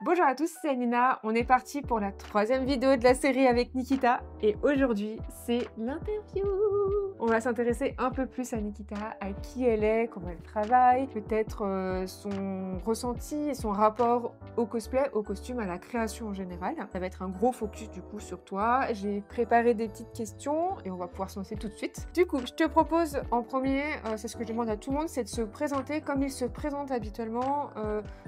Bonjour à tous, c'est Nina. On est parti pour la troisième vidéo de la série avec Nikita. Et aujourd'hui, c'est l'interview. On va s'intéresser un peu plus à Nikita, à qui elle est, comment elle travaille, peut-être son ressenti et son rapport au cosplay, au costume, à la création en général. Ça va être un gros focus du coup sur toi. J'ai préparé des petites questions et on va pouvoir se lancer tout de suite. Du coup, je te propose en premier, c'est ce que je demande à tout le monde, c'est de se présenter comme ils se présentent habituellement,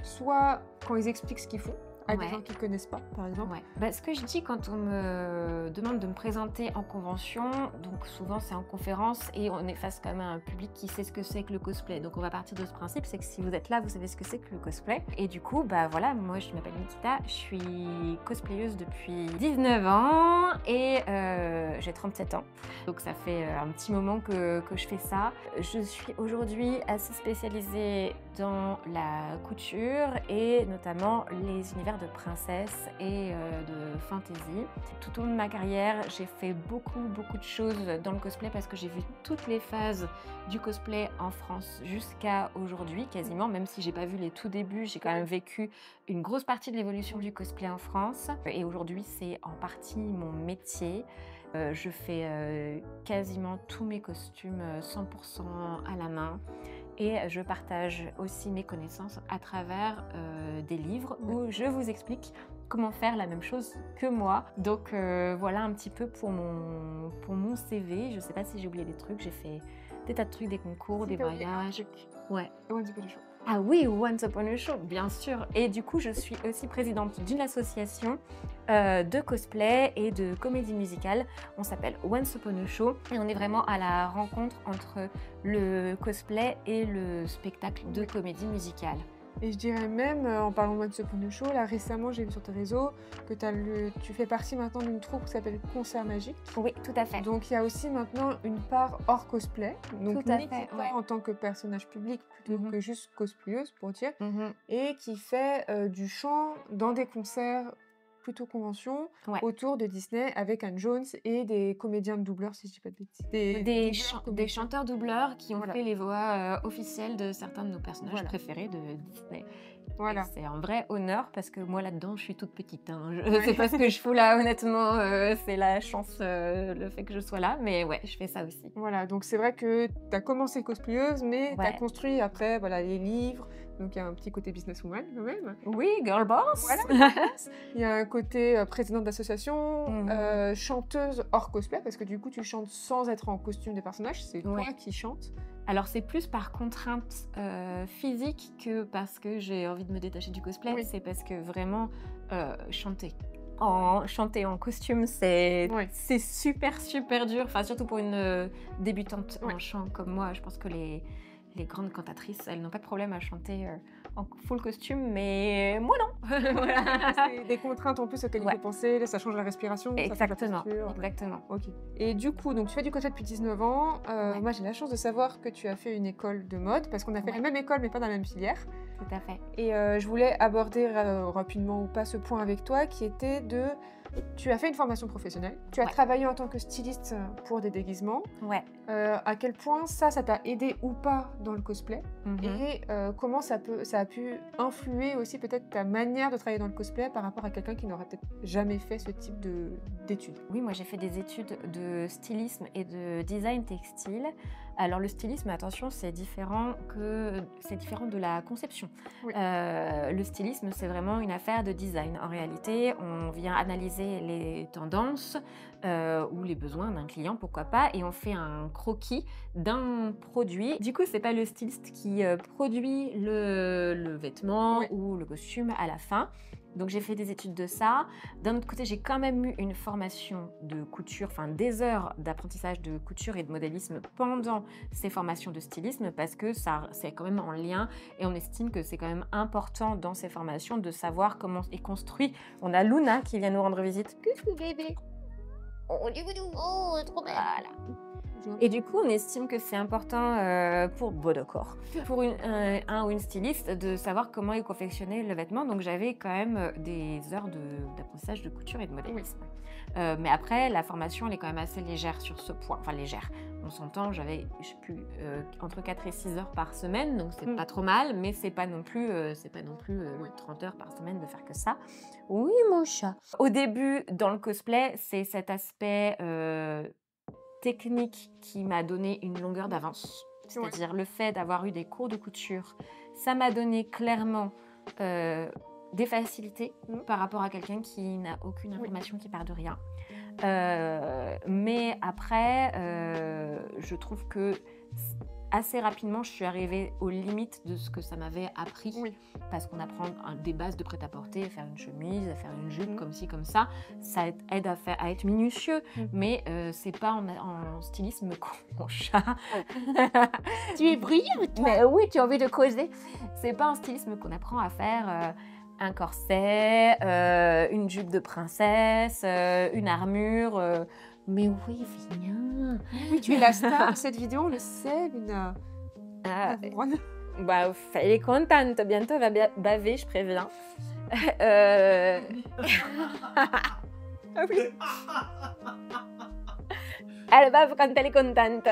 soit quand ils expliquent ce qu'ils font, à des gens qui ne connaissent pas, par exemple. Ouais. Bah, ce que je dis quand on me demande de me présenter en convention, donc souvent c'est en conférence et on est face quand même à un public qui sait ce que c'est que le cosplay. Donc on va partir de ce principe, c'est que si vous êtes là, vous savez ce que c'est que le cosplay. Et du coup, bah voilà, moi je m'appelle Nikita, je suis cosplayeuse depuis 19 ans et j'ai 37 ans. Donc ça fait un petit moment que je fais ça. Je suis aujourd'hui assez spécialisée dans la couture et notamment les univers de princesse et de fantasy. Tout au long de ma carrière, j'ai fait beaucoup de choses dans le cosplay parce que j'ai vu toutes les phases du cosplay en France jusqu'à aujourd'hui quasiment, même si j'ai pas vu les tout débuts, j'ai quand même vécu une grosse partie de l'évolution du cosplay en France et aujourd'hui c'est en partie mon métier. Je fais quasiment tous mes costumes 100% à la main. Et je partage aussi mes connaissances à travers des livres où je vous explique comment faire la même chose que moi. Donc voilà un petit peu pour mon CV. Je sais pas si j'ai oublié des trucs, j'ai fait des tas de trucs, des concours, des voyages. Ouais. Ah oui, Once Upon a Show, bien sûr. Et du coup, je suis aussi présidente d'une association de cosplay et de comédie musicale. On s'appelle Once Upon a Show et on est vraiment à la rencontre entre le cosplay et le spectacle de comédie musicale. Et je dirais même, en parlant de ce point de show, là récemment j'ai vu sur tes réseaux que tu fais partie maintenant d'une troupe qui s'appelle Concert Magique. Oui, tout à fait. Donc il y a aussi maintenant une part hors cosplay. Donc tout à Nikita fait, ouais. en tant que personnage public plutôt que juste cosplayeuse pour dire, Mhm. et qui fait du chant dans des concerts plutôt convention, Ouais. autour de Disney avec Anne Jones et des comédiens de doubleurs, si je dis pas de bêtises. Des chanteurs doubleurs qui ont Voilà. fait les voix officielles de certains de nos personnages Voilà. préférés de Disney. Voilà. C'est un vrai honneur parce que moi là-dedans je suis toute petite. C'est pas ce que je fous là, honnêtement. C'est la chance, le fait que je sois là. Mais ouais, je fais ça aussi. Voilà, donc c'est vrai que tu as commencé cosplayeuse, mais tu as construit après voilà, les livres. Donc il y a un petit côté businesswoman quand même. Oui, girl boss. Voilà. Il y a un côté présidente d'association, chanteuse hors cosplay, parce que du coup tu chantes sans être en costume des personnages, c'est toi qui chantes. Alors c'est plus par contrainte physique que parce que j'ai envie de me détacher du cosplay, c'est parce que vraiment chanter en costume c'est super dur, enfin surtout pour une débutante en chant comme moi. Je pense que les grandes cantatrices, elles n'ont pas de problème à chanter en full costume, mais moi non. Voilà. C'est des contraintes en plus auxquelles il faut penser, ça change la respiration, exactement, ça change la posture. Exactement. Ok. Et du coup, donc tu fais du cosplay depuis 19 ans. Moi, j'ai la chance de savoir que tu as fait une école de mode, parce qu'on a fait la même école, mais pas dans la même filière. Tout à fait. Et je voulais aborder rapidement ou pas ce point avec toi, qui était de... Tu as fait une formation professionnelle, tu as travaillé en tant que styliste pour des déguisements. À quel point ça t'a aidé ou pas dans le cosplay, et comment ça a pu influer aussi peut-être ta manière de travailler dans le cosplay par rapport à quelqu'un qui n'aurait peut-être jamais fait ce type d'études. Oui, moi j'ai fait des études de stylisme et de design textile. Alors le stylisme, attention, c'est différent de la conception. Le stylisme, c'est vraiment une affaire de design. En réalité, on vient analyser les tendances ou les besoins d'un client, pourquoi pas, et on fait un croquis d'un produit. Du coup, c'est pas le styliste qui produit le vêtement ou le costume à la fin. Donc j'ai fait des études de ça. D'un autre côté, j'ai quand même eu une formation de couture, enfin des heures d'apprentissage de couture et de modélisme pendant ces formations de stylisme, parce que ça c'est quand même en lien et on estime que c'est quand même important dans ces formations de savoir comment est construit. On a Luna qui vient nous rendre visite. Coucou bébé. Oh, trop belle. Voilà. Et du coup, on estime que c'est important pour un ou une styliste de savoir comment il confectionnait le vêtement. Donc, j'avais quand même des heures d'apprentissage de couture et de modélisme. Mais après, la formation, elle est quand même assez légère sur ce point. Enfin, légère. On s'entend, j'avais, je sais plus, entre 4 et 6 heures par semaine. Donc, c'est pas trop mal, mais c'est pas non plus 30 heures par semaine de faire que ça. Oui, mon chat. Au début, dans le cosplay, c'est cet aspect technique qui m'a donné une longueur d'avance. C'est-à-dire le fait d'avoir eu des cours de couture, ça m'a donné clairement des facilités par rapport à quelqu'un qui n'a aucune information, qui part de rien. Mais après, je trouve que assez rapidement, je suis arrivée aux limites de ce que ça m'avait appris. Parce qu'on apprend des bases de prêt-à-porter, à faire une chemise, à faire une jupe, comme ci, comme ça. Ça aide à être minutieux, mais c'est pas en stylisme qu'on chat. Tu es brillante. Mais oui, tu as envie de causer. C'est pas en stylisme qu'on apprend à faire un corset, une jupe de princesse, une armure. Mais oui, viens. Oui, tu es la star de cette vidéo, on le sait, Luna. Bah, elle est contente. Bientôt, elle va baver, je préviens. Oui. Elle bave quand elle est contente.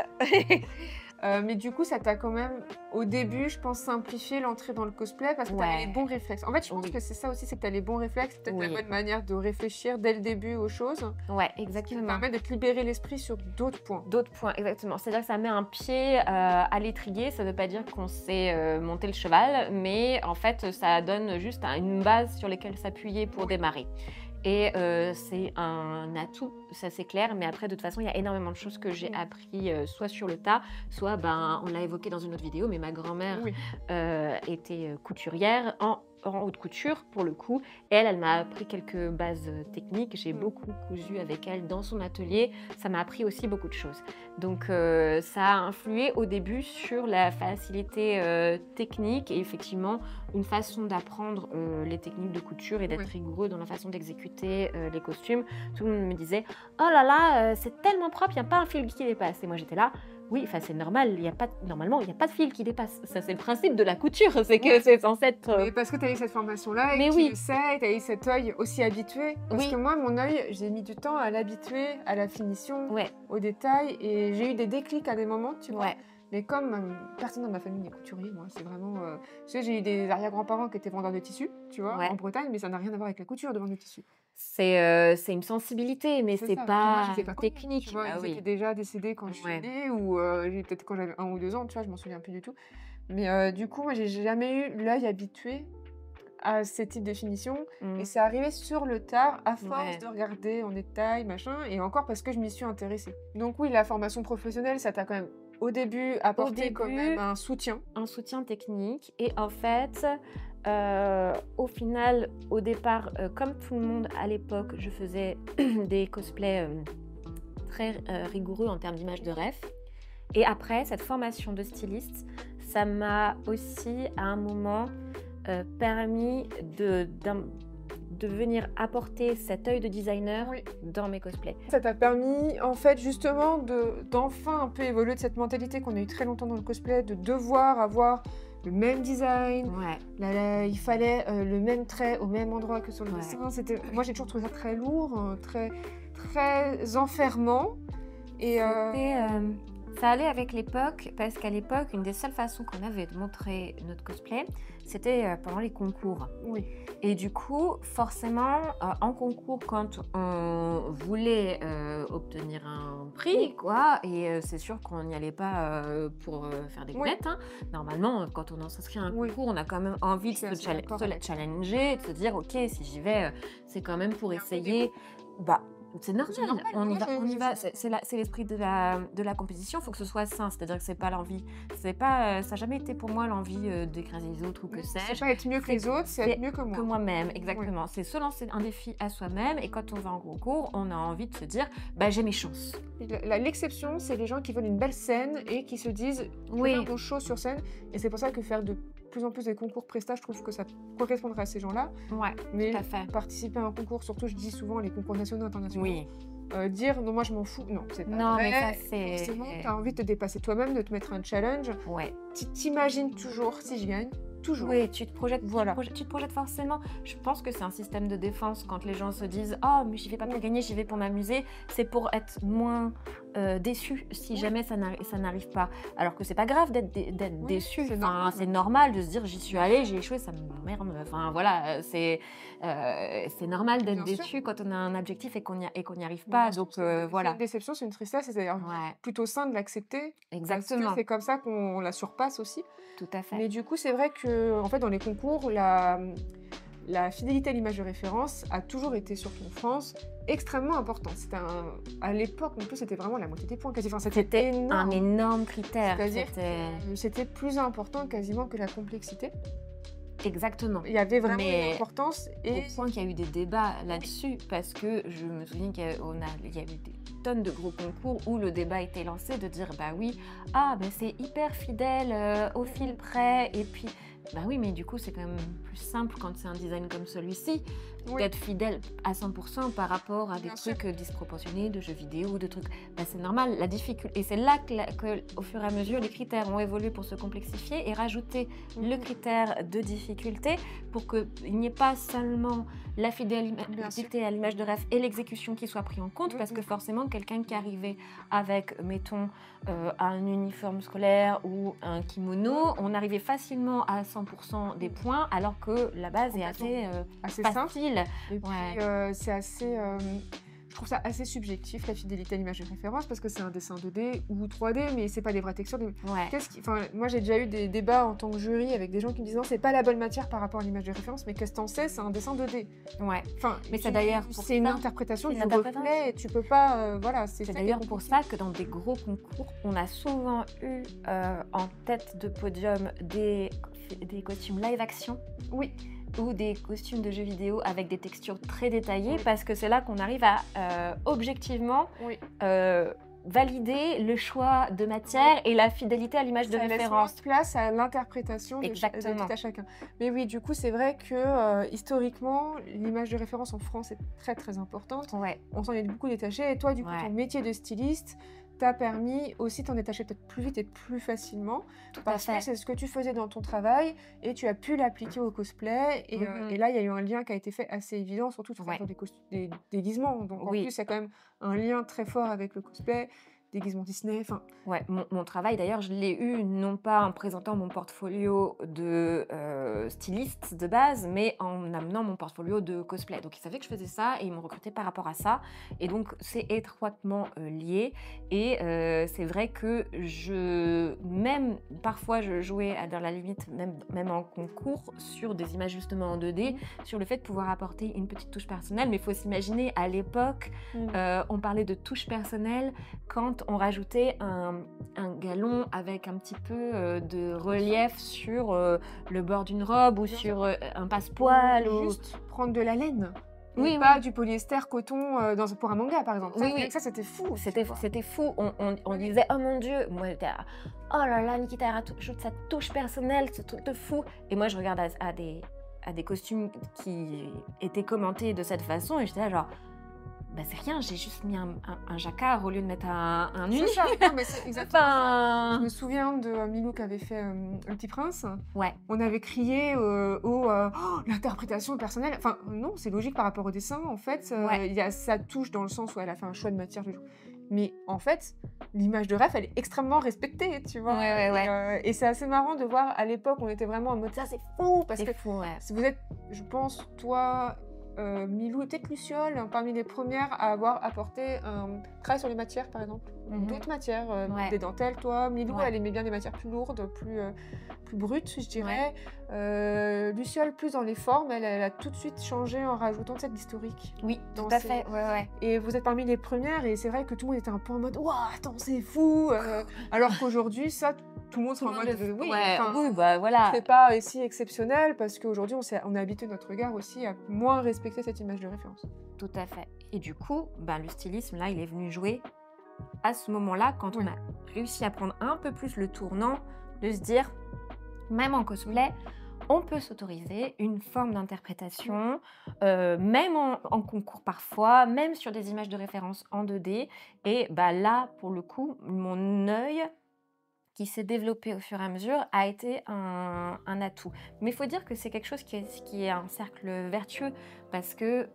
Mais du coup, ça t'a quand même, au début, je pense, simplifié l'entrée dans le cosplay parce que t'avais les bons réflexes. En fait, je pense que c'est ça aussi, c'est que t'as les bons réflexes, peut-être la bonne manière de réfléchir dès le début aux choses. Ouais, exactement. Ça permet de te libérer l'esprit sur d'autres points. D'autres points, exactement. C'est-à-dire que ça met un pied à l'étrier. Ça ne veut pas dire qu'on sait monter le cheval, mais en fait, ça donne juste une base sur laquelle s'appuyer pour démarrer. Et c'est un atout, ça c'est clair, mais après de toute façon il y a énormément de choses que j'ai appris soit sur le tas, soit on l'a évoqué dans une autre vidéo, mais ma grand-mère était couturière en haute couture pour le coup. Elle m'a appris quelques bases techniques, j'ai beaucoup cousu avec elle dans son atelier, ça m'a appris aussi beaucoup de choses. Donc ça a influé au début sur la facilité technique et effectivement une façon d'apprendre les techniques de couture et d'être rigoureux dans la façon d'exécuter les costumes. Tout le monde me disait « Oh là là, c'est tellement propre, il n'y a pas un fil qui dépasse ». Et moi j'étais là « Oui, c'est normal, normalement il n'y a pas de fil qui dépasse. Ça c'est le principe de la couture, c'est que c'est censé être… Mais parce que tu as eu cette formation-là et que tu le sais, tu as eu cet œil aussi habitué. Parce que moi, mon œil, j'ai mis du temps à l'habituer à la finition, au détail, et j'ai eu des déclics à des moments, tu vois. Mais comme personne dans ma famille n'est couturier, moi, c'est vraiment… tu sais, j'ai eu des arrière-grands-parents qui étaient vendeurs de tissus, tu vois, en Bretagne, mais ça n'a rien à voir avec la couture de vendre du tissu. C'est une sensibilité, mais c'est pas technique. Tu vois, ils étaient déjà décédés quand je suis née, ou peut-être quand j'avais 1 ou 2 ans, tu vois, je m'en souviens plus du tout. Mais du coup, moi, j'ai jamais eu l'œil habitué à ces types de finition, et c'est arrivé sur le tard, à force de regarder en détail, machin, et encore parce que je m'y suis intéressée. Donc oui, la formation professionnelle, ça t'a quand même au début apporté quand même un soutien. Un soutien technique, et en fait… au final, au départ, comme tout le monde à l'époque, je faisais des cosplays très rigoureux en termes d'image de ref. Et après, cette formation de styliste, ça m'a aussi à un moment permis de venir apporter cet œil de designer dans mes cosplays. Ça t'a permis en fait justement d'enfin un peu évoluer de cette mentalité qu'on a eu très longtemps dans le cosplay, de devoir avoir le même design, il fallait le même trait au même endroit que sur le dessin. Moi j'ai toujours trouvé ça très lourd, très enfermant. Et ça allait avec l'époque, parce qu'à l'époque, une des seules façons qu'on avait de montrer notre cosplay, c'était pendant les concours. Et du coup, forcément, en concours, quand on voulait obtenir un prix, quoi, et c'est sûr qu'on n'y allait pas pour faire des goulettes. Hein. Normalement, quand on s'inscrit à un concours, on a quand même envie de se challenger, de se dire, ok, si j'y vais, c'est quand même pour essayer… C'est normal, on y va. C'est l'esprit de la compétition, il faut que ce soit sain, c'est-à-dire que c'est pas l'envie, ça n'a jamais été pour moi l'envie d'écraser les autres ou que sais-je. C'est pas être mieux que les autres, c'est être mieux que moi. Que moi-même, exactement. C'est se lancer un défi à soi-même, et quand on va en concours, on a envie de se dire, j'ai mes chances. L'exception, c'est les gens qui veulent une belle scène et qui se disent, je veux faire quelque chose sur scène, et c'est pour ça que faire de plus en plus des concours prestat, je trouve que ça correspondrait à ces gens-là. Mais tout à fait. Participer à un concours, surtout je dis souvent les concours nationaux, internationaux, dire non, moi je m'en fous. Non, c'est pas Non, vrai. mais ça, c'est... Forcément, tu as envie de te dépasser toi-même, de te mettre un challenge. Ouais. Tu t'imagines toujours si je gagne, toujours. Oui, tu te projettes, Voilà. tu te projettes forcément. Je pense que c'est un système de défense quand les gens se disent oh mais j'y vais pas pour gagner, j'y vais pour m'amuser. C'est pour être moins déçu si jamais ça n'arrive pas. Alors que c'est pas grave d'être déçu. c'est Enfin, normal. c'est normal de se dire j'y suis allée, j'ai échoué, ça m'emmerde. Enfin voilà, c'est normal d'être Bien sûr. déçu quand on a un objectif et qu'on n'y arrive pas. Bien sûr, Donc c'est voilà. une déception, c'est une tristesse, et c'est d'ailleurs Ouais, plutôt sain de l'accepter. Parce exactement. que c'est comme ça qu'on la surpasse aussi. Tout à fait. Mais du coup, c'est vrai que en fait, dans les concours, la fidélité à l'image de référence a toujours été, surtout en France, extrêmement importante. À l'époque, en plus, c'était vraiment la moitié des points quasi. Enfin, c'était énorme. Un énorme critère. C'est-à-dire que c'était plus important quasiment que la complexité. Exactement. Il y avait vraiment Mais une importance. au point qu'il y a eu des débats là-dessus, parce que je me souviens qu'il y a eu des tonnes de gros concours où le débat était lancé de dire bah oui, c'est hyper fidèle au fil près, et puis bah oui, mais du coup c'est quand même plus simple quand c'est un design comme celui-ci d'être fidèle à 100% par rapport à des trucs disproportionnés de jeux vidéo, de trucs. Bah, c'est normal, la difficulté. Et c'est là que, au fur et à mesure, les critères ont évolué pour se complexifier et rajouter le critère de difficulté pour qu'il n'y ait pas seulement la fidélité à l'image de rêve et l'exécution qui soit pris en compte, parce que forcément, quelqu'un qui arrivait avec, mettons, un uniforme scolaire ou un kimono, on arrivait facilement à 100% des points, alors que la base est assez facile. Et puis, c'est assez... je trouve ça assez subjectif, la fidélité à l'image de référence, parce que c'est un dessin 2D ou 3D, mais c'est pas des vraies textures. Moi, j'ai déjà eu des débats en tant que jury avec des gens qui me disent non, c'est pas la bonne matière par rapport à l'image de référence, mais qu'est-ce que t'en sais, c'est un dessin 2D. Ouais. Enfin, mais c'est d'ailleurs c'est une interprétation du reflet, et tu peux pas... c'est d'ailleurs pour ça que dans des gros concours, on a souvent eu en tête de podium des costumes live action. Oui. Ou des costumes de jeux vidéo avec des textures très détaillées, parce que c'est là qu'on arrive à objectivement valider le choix de matière et la fidélité à l'image de référence. Ça laisse place à l'interprétation de tout à chacun. Mais oui, du coup, c'est vrai que historiquement, l'image de référence en France est très très importante. Ouais. On s'en est beaucoup détaché. Et toi, du coup, ton métier de styliste t'a permis aussi de t'en détacher peut-être plus vite et plus facilement, parce que c'est ce que tu faisais dans ton travail et tu as pu l'appliquer au cosplay, et là il y a eu un lien qui a été fait assez évident, surtout sur des déguisements, donc en plus il y a quand même un lien très fort avec le cosplay, déguisement Disney, enfin... Ouais, mon travail d'ailleurs, je l'ai eu non pas en présentant mon portfolio de styliste de base, mais en amenant mon portfolio de cosplay. Donc ils savaient que je faisais ça et ils m'ont recruté par rapport à ça. Et donc c'est étroitement lié. Et c'est vrai que même parfois je jouais dans la limite, même en concours, sur des images justement en 2D, sur le fait de pouvoir apporter une petite touche personnelle. Mais il faut s'imaginer, à l'époque, on parlait de touche personnelle quand on rajoutait un galon avec un petit peu de relief sur le bord d'une robe ou sur un passepoil. Juste prendre de la laine. Oui, pas du polyester coton pour un manga par exemple. Ça c'était fou. C'était fou. On disait oh mon dieu, moi j'étais oh là là, Nikita ajoute sa touche personnelle, ce truc de fou. Et moi je regarde à des costumes qui étaient commentés de cette façon et j'étais là genre bah c'est rien, j'ai juste mis un jacquard au lieu de mettre un uni. C'est ça, non, mais c'est exactement. Je me souviens de Milou qui avait fait Un Petit Prince. Ouais. On avait crié l'interprétation personnelle. Enfin, non, c'est logique par rapport au dessin. En fait, il y a sa touche dans le sens où elle a fait un choix de matière. Mais en fait, l'image de ref, elle est extrêmement respectée, tu vois. Et c'est assez marrant de voir, à l'époque, on était vraiment en mode ça, c'est fou. Parce que vous êtes, je pense, toi... Milou et peut-être Luciole, parmi les premières à avoir apporté un travail sur les matières, par exemple. D'autres matières, des dentelles, toi. Milou, elle aimait bien des matières plus lourdes, plus brutes, je dirais. Luciole, plus dans les formes, elle a tout de suite changé en rajoutant de l'historique. Oui, tout à fait. Et vous êtes parmi les premières, et c'est vrai que tout le monde était un peu en mode « Waouh, attends, c'est fou !» Alors qu'aujourd'hui, ça, tout le monde sera en mode « Oui, bah voilà. » C'est pas si exceptionnel, parce qu'aujourd'hui, on a habitué notre regard aussi à moins respecter cette image de référence. Tout à fait. Et du coup, le stylisme, là, il est venu jouer à ce moment-là, quand on a réussi à prendre un peu plus le tournant de se dire, même en cosplay, on peut s'autoriser une forme d'interprétation, même en concours parfois, même sur des images de référence en 2D. Et bah, là, pour le coup, mon œil qui s'est développé au fur et à mesure a été un atout. Mais il faut dire que c'est quelque chose qui est un cercle vertueux parce que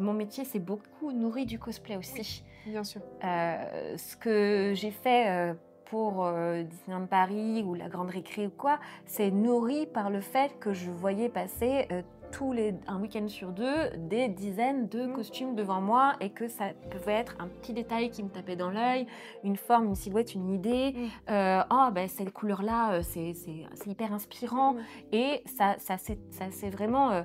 mon métier s'est beaucoup nourri du cosplay aussi. Bien sûr. Ce que j'ai fait pour Disneyland Paris ou la Grande Récré ou quoi, c'est nourri par le fait que je voyais passer un week-end sur 2 des dizaines de costumes devant moi et que ça pouvait être un petit détail qui me tapait dans l'œil, une forme, une silhouette, une idée. Oh, ben, cette couleur-là, c'est hyper inspirant. Et ça c'est vraiment...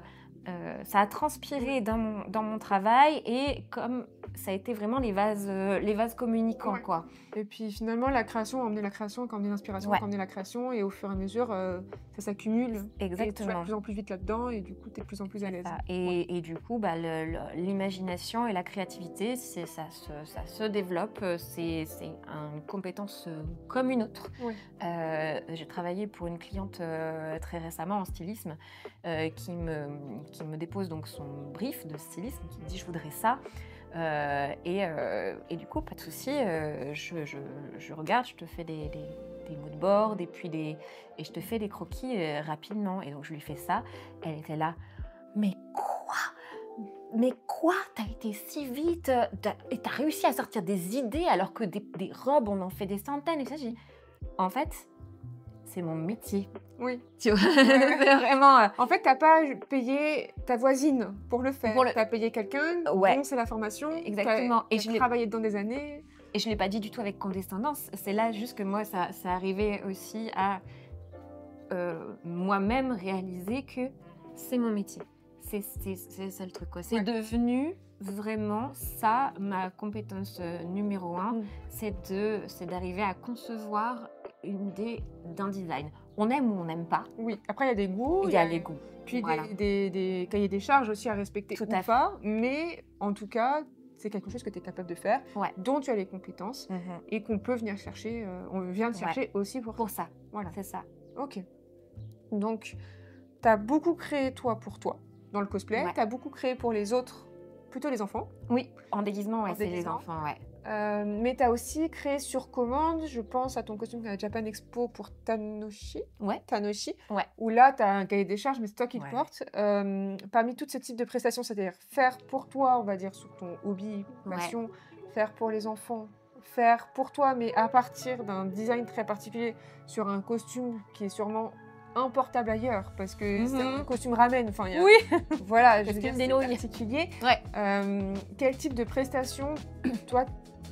ça a transpiré dans mon travail et comme ça a été vraiment les vases communicants, quoi. Et puis finalement, la création a emmené la création, qui a emmené l'inspiration, qui a emmené la création, et au fur et à mesure, ça s'accumule. Exactement. Et tu vas de plus en plus vite là-dedans, et du coup, tu es de plus en plus à l'aise. Et du coup, bah, l'imagination et la créativité, ça se développe. C'est une compétence comme une autre. J'ai travaillé pour une cliente très récemment en stylisme qui me dépose donc son brief de stylisme, qui me dit « je voudrais ça ». Et du coup, pas de souci, je regarde, je te fais des mots de board et je te fais des croquis rapidement. Et donc, je lui fais ça. Elle était là, mais quoi? T'as été si vite et t'as réussi à sortir des idées alors que des robes, on en fait des centaines. Et ça, j'ai dit, en fait, c'est mon métier. Oui. Tu vois, c'est vraiment... En fait, t'as pas payé ta voisine pour le faire. T'as payé quelqu'un dont c'est la formation. Exactement. Et je l'ai travaillé dedans des années. Et je ne l'ai pas dit du tout avec condescendance. C'est là juste que moi, ça arrivait aussi à moi-même réaliser que c'est mon métier. C'est ça le truc, quoi. C'est devenu vraiment ça, ma compétence numéro 1. C'est d'arriver à concevoir une idée d'un design. On aime ou on n'aime pas. Oui, après il y a des goûts. Il y a les goûts. Puis des cahiers des charges aussi à respecter ou pas. Mais en tout cas, c'est quelque chose que tu es capable de faire, dont tu as les compétences et qu'on peut venir chercher. On vient te chercher aussi pour ça. Voilà, c'est ça. Ok. Donc, tu as beaucoup créé toi pour toi dans le cosplay. Tu as beaucoup créé pour les autres, plutôt les enfants. Oui, en déguisement, c'est les enfants, mais tu as aussi créé sur commande, je pense à ton costume à la Japan Expo pour Tanoshi. Tanoshi. Où là, tu as un cahier des charges, mais c'est toi qui le portes. Parmi tous ces types de prestations, c'est-à-dire faire pour toi, on va dire, sur ton hobby, passion, faire pour les enfants, faire pour toi, mais à partir d'un design très particulier, sur un costume qui est sûrement importable ailleurs, parce que c'est un costume ramen. Enfin, voilà, je veux dire, c'est particulier. Quel type de prestation, toi,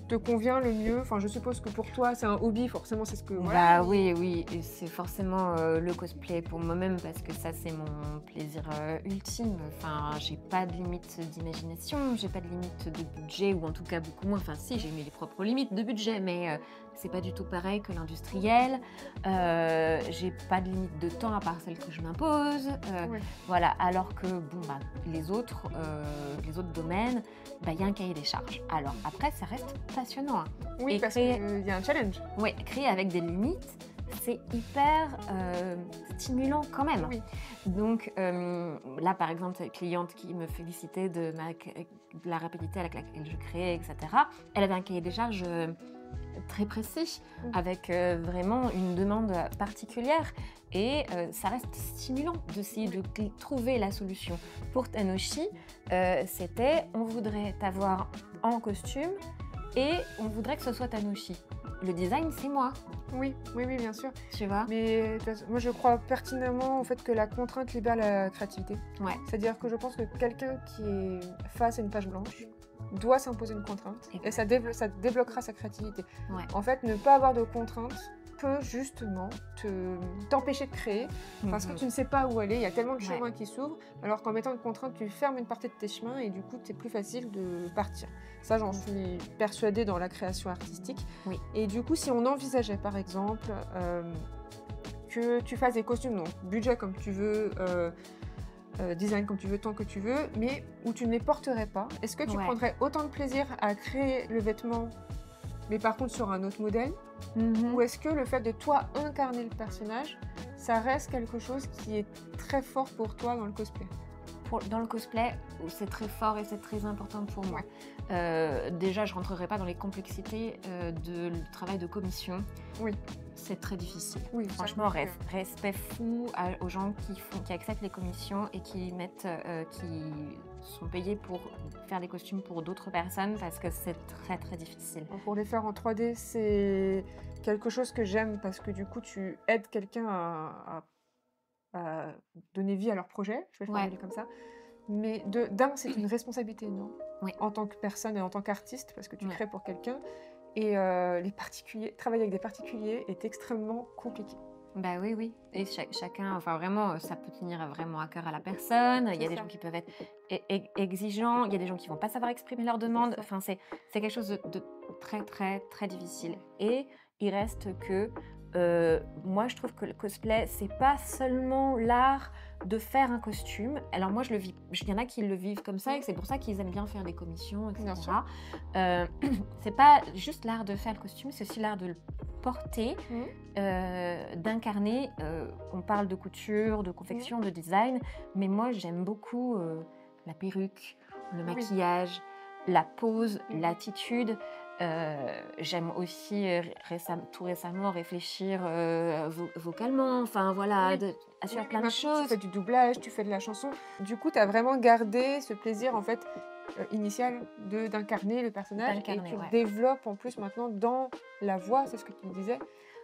te convient le mieux? Enfin, je suppose que pour toi, c'est un hobby, forcément, c'est ce que... Bah oui, et c'est forcément le cosplay pour moi-même, parce que ça, c'est mon plaisir ultime. Enfin, j'ai pas de limite d'imagination, j'ai pas de limite de budget, ou en tout cas beaucoup moins. Enfin, si, j'ai mis les propres limites de budget, mais c'est pas du tout pareil que l'industriel. J'ai pas de limite de temps à part celle que je m'impose. Voilà, alors que bon, bah, les autres domaines, bah, y a un cahier des charges. Alors après, ça reste passionnant. Oui, et parce qu'il y a un challenge. Oui, créer avec des limites, c'est hyper stimulant quand même. Donc là, par exemple, cette cliente qui me félicitait de la rapidité avec laquelle je créais, etc., elle avait un cahier des charges très précis, avec vraiment une demande particulière. Et ça reste stimulant d'essayer de trouver la solution. Pour Tanoshi, c'était on voudrait t'avoir en costume et on voudrait que ce soit Tanoshi. Le design, c'est moi. Oui, bien sûr. Tu vois. Mais moi, je crois pertinemment au fait que la contrainte libère la créativité. C'est-à-dire que je pense que quelqu'un qui est face à une page blanche doit s'imposer une contrainte et ça débloquera sa créativité. En fait, ne pas avoir de contrainte peut justement t'empêcher de créer parce que tu ne sais pas où aller, il y a tellement de chemins qui s'ouvrent, alors qu'en mettant une contrainte, tu fermes une partie de tes chemins et du coup, c'est plus facile de partir. Ça, j'en suis persuadée dans la création artistique. Et du coup, si on envisageait par exemple que tu fasses des costumes, donc budget comme tu veux, design comme tu veux, temps que tu veux, mais où tu ne les porterais pas, est-ce que tu prendrais autant de plaisir à créer le vêtement, mais par contre sur un autre modèle, ou est-ce que le fait de toi incarner le personnage, ça reste quelque chose qui est très fort pour toi dans le cosplay. Dans le cosplay, c'est très fort et c'est très important pour moi. Déjà, je ne rentrerai pas dans les complexités du travail de commission. Oui. C'est très difficile. Oui, franchement, respect fou aux gens qui acceptent les commissions et qui sont payés pour faire des costumes pour d'autres personnes parce que c'est très très difficile. Pour les faire en 3D, c'est quelque chose que j'aime parce que du coup, tu aides quelqu'un à donner vie à leur projet, je vais le formuler comme ça. Mais c'est une responsabilité énorme en tant que personne et en tant qu'artiste, parce que tu crées pour quelqu'un. Et travailler avec des particuliers est extrêmement compliqué. Bah oui. Et chacun, enfin vraiment, ça peut tenir vraiment à cœur à la personne. Il y a des gens qui peuvent être exigeants, il y a des gens qui vont pas savoir exprimer leurs demandes. Enfin, c'est quelque chose de très très très difficile. Et il reste que moi, je trouve que le cosplay, c'est pas seulement l'art de faire un costume. Alors moi, je le vis. Il y en a qui le vivent comme ça et c'est pour ça qu'ils aiment bien faire des commissions, etc. C'est pas juste l'art de faire le costume, c'est aussi l'art de le porter, d'incarner. On parle de couture, de confection, de design, mais moi, j'aime beaucoup la perruque, le maquillage, la pose, l'attitude. J'aime aussi tout récemment réfléchir vocalement, enfin voilà, sur plein de choses. Tu fais du doublage, tu fais de la chanson. Du coup, tu as vraiment gardé ce plaisir en fait initial d'incarner le personnage et tu le développes en plus maintenant dans la voix, c'est ce que tu me disais.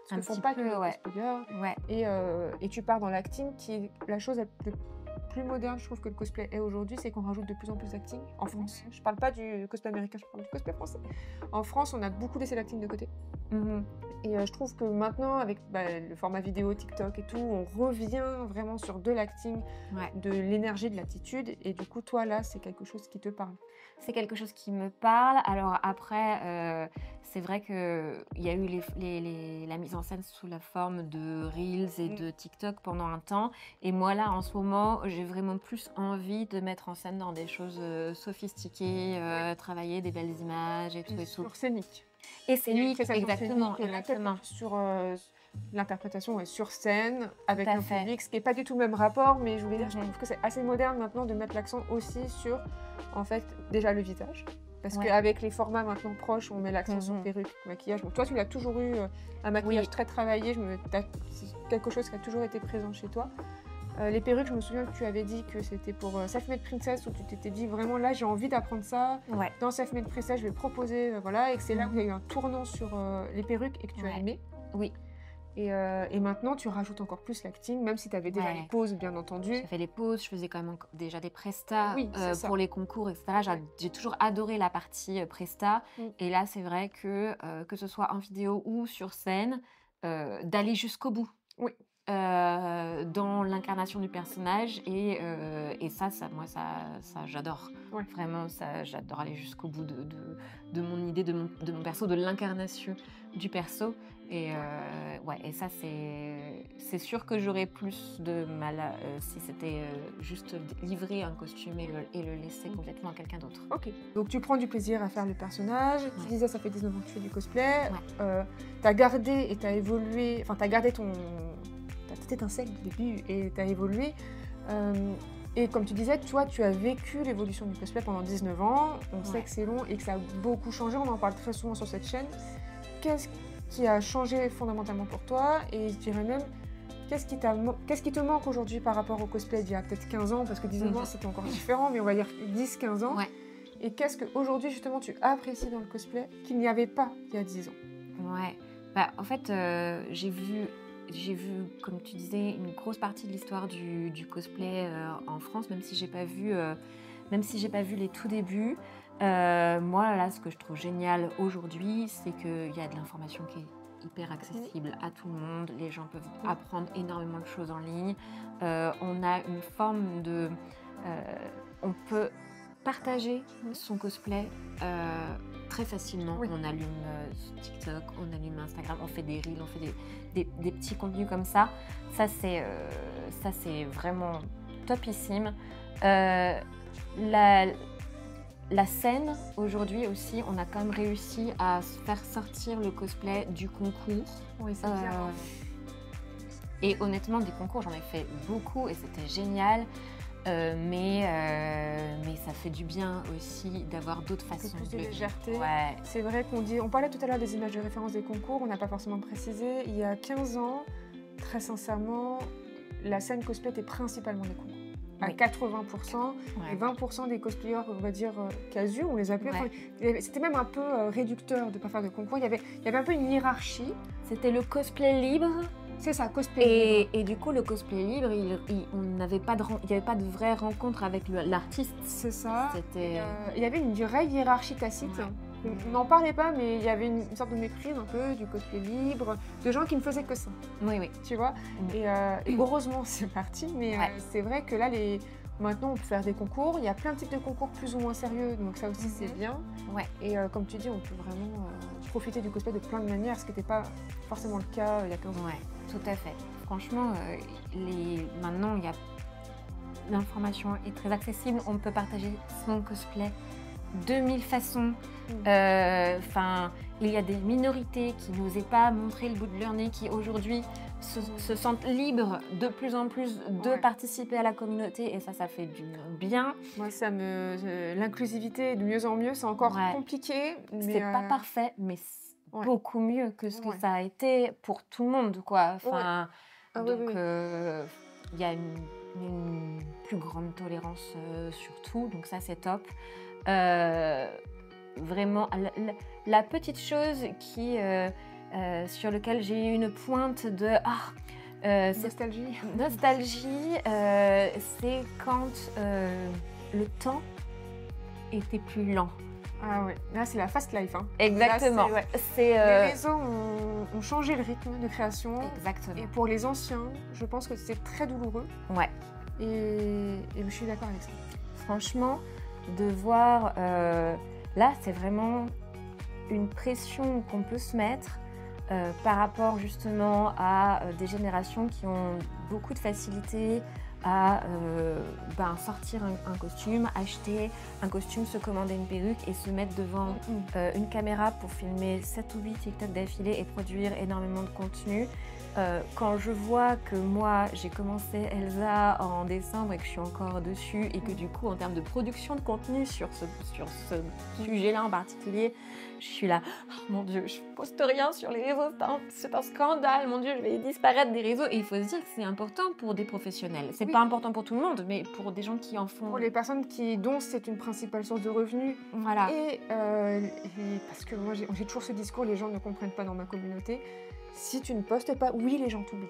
Ce que font pas tous les cosplayers. Et tu pars dans l'acting qui est la chose la plus moderne, je trouve, que le cosplay est aujourd'hui, c'est qu'on rajoute de plus en plus d'acting en France. Je parle pas du cosplay américain, je parle du cosplay français. En France, on a beaucoup laissé l'acting de côté. Et je trouve que maintenant, avec le format vidéo, TikTok et tout, on revient vraiment sur de l'acting, de l'énergie, de l'attitude. Et du coup, toi, là, c'est quelque chose qui te parle. C'est quelque chose qui me parle. Alors après, c'est vrai qu'il y a eu la mise en scène sous la forme de Reels et de TikTok pendant un temps. Et moi, là, en ce moment, j'ai vraiment plus envie de mettre en scène dans des choses sophistiquées, travailler des belles images et tout et tout. Sur scénique. Et scénique, exactement. Sur l'interprétation sur scène, avec un public, ce qui n'est pas du tout le même rapport, mais je voulais dire, je trouve que c'est assez moderne maintenant de mettre l'accent aussi sur, en fait, déjà le visage. Parce qu'avec les formats maintenant proches, on met l'accent sur perruque, maquillage. Bon, toi, tu l'as toujours eu, un maquillage très travaillé, c'est quelque chose qui a toujours été présent chez toi. Les perruques, je me souviens que tu avais dit que c'était pour Selfmade Princess, où tu t'étais dit vraiment là, j'ai envie d'apprendre ça. Dans Selfmade Princess, je vais proposer, et que c'est là où il y a eu un tournant sur les perruques et que tu as aimé. Et maintenant, tu rajoutes encore plus l'acting, même si tu avais déjà les poses, bien entendu. J'ai fait les poses, je faisais quand même déjà des prestats pour les concours, etc. J'ai toujours adoré la partie presta. Et là, c'est vrai que ce soit en vidéo ou sur scène, d'aller jusqu'au bout. Dans l'incarnation du personnage et ça moi ça j'adore vraiment, ça j'adore aller jusqu'au bout de mon idée, de mon perso, de l'incarnation du perso et ça c'est sûr que j'aurais plus de mal si c'était juste livrer un costume et le laisser complètement à quelqu'un d'autre. Donc tu prends du plaisir à faire le personnage, tu disais ça fait 19 ans que tu fais du cosplay, t'as gardé et t'as évolué, enfin t'as gardé ta petite étincelle du début et tu as évolué. Et comme tu disais, toi, tu as vécu l'évolution du cosplay pendant 19 ans. On sait que c'est long et que ça a beaucoup changé. On en parle très souvent sur cette chaîne. Qu'est-ce qui a changé fondamentalement pour toi? Et je dirais même, qu'est-ce qui te manque aujourd'hui par rapport au cosplay d'il y a peut-être 15 ans? Parce que 19 ans, c'était encore différent, mais on va dire 10-15 ans. Et qu'est-ce qu'aujourd'hui, justement, tu apprécies dans le cosplay qu'il n'y avait pas il y a 10 ans? En fait, j'ai vu, comme tu disais, une grosse partie de l'histoire du cosplay en France, même si j'ai pas vu les tout débuts. Moi, là, ce que je trouve génial aujourd'hui, c'est qu'il y a de l'information qui est hyper accessible à tout le monde. Les gens peuvent apprendre énormément de choses en ligne. On a une forme de... on peut partager son cosplay très facilement. On allume TikTok, on allume Instagram, on fait des reels, on fait des petits contenus comme ça. Ça, c'est vraiment topissime. La scène, aujourd'hui aussi, on a quand même réussi à faire sortir le cosplay du concours. Oui, c'est bien. Et honnêtement, des concours, j'en ai fait beaucoup et c'était génial. Mais ça fait du bien aussi d'avoir d'autres façons plus de le vivre. légèreté. Ouais. C'est vrai on parlait tout à l'heure des images de référence des concours, on n'a pas forcément précisé. Il y a 15 ans, très sincèrement, la scène cosplay était principalement des concours. À Oui. 80%, et 20% des cosplayers, on va dire, casus, on les appelait. Ouais. Enfin, c'était même un peu réducteur de ne pas faire de concours. Il y avait un peu une hiérarchie. C'était le cosplay libre. C'est ça, cosplay libre. Et du coup, le cosplay libre, il n'y avait pas de vraie rencontre avec l'artiste. C'est ça. C'était... Il y avait une vraie hiérarchie tacite. Ouais. On n'en parlait pas, mais il y avait une sorte de méprise un peu du cosplay libre, de gens qui ne faisaient que ça, Oui, oui. tu vois. Et heureusement, c'est parti, mais Ouais. c'est vrai que là, maintenant, on peut faire des concours. Il y a plein de types de concours plus ou moins sérieux, donc ça aussi, c'est bien. Ouais. Et comme tu dis, on peut vraiment profiter du cosplay de plein de manières, ce qui n'était pas forcément le cas il y a 15 ans. Ouais, tout à fait. Franchement, maintenant, l'information est très accessible. On peut partager son cosplay de 1000 façons. Enfin, il y a des minorités qui n'osaient pas montrer le bout de leur nez, qui aujourd'hui se sentent libres de plus en plus de participer à la communauté, et ça fait du bien. Moi, l'inclusivité de mieux en mieux, c'est encore compliqué. C'est pas parfait, mais beaucoup mieux que ce que ça a été pour tout le monde, quoi. Enfin, donc, il y a une plus grande tolérance sur tout, donc ça, c'est top. Vraiment, la petite chose sur laquelle j'ai eu une pointe de nostalgie, c'est quand le temps était plus lent. Ah ouais, là c'est la fast life. Hein. Exactement. Là, les réseaux ont changé le rythme de création. Exactement. Et pour les anciens, je pense que c'est très douloureux. Ouais. Et je suis d'accord avec ça. Franchement, de voir... là, c'est vraiment une pression qu'on peut se mettre par rapport justement à des générations qui ont beaucoup de facilité à sortir un costume, acheter un costume, se commander une perruque et se mettre devant une caméra pour filmer 7 ou 8 TikTok d'affilée et produire énormément de contenu. Quand je vois que moi j'ai commencé Elsa en décembre et que je suis encore dessus et que du coup en termes de production de contenu sur ce sujet-là en particulier, je suis là, oh, mon Dieu, je poste rien sur les réseaux, c'est un scandale, mon Dieu, je vais disparaître des réseaux. Et il faut se dire que c'est important pour des professionnels. C'est pas important pour tout le monde, mais pour des gens qui en font... Pour les personnes dont c'est une principale source de revenus. Voilà. Et parce que moi j'ai toujours ce discours, les gens ne comprennent pas dans ma communauté. Si tu ne postes pas, oui, les gens t'oublient.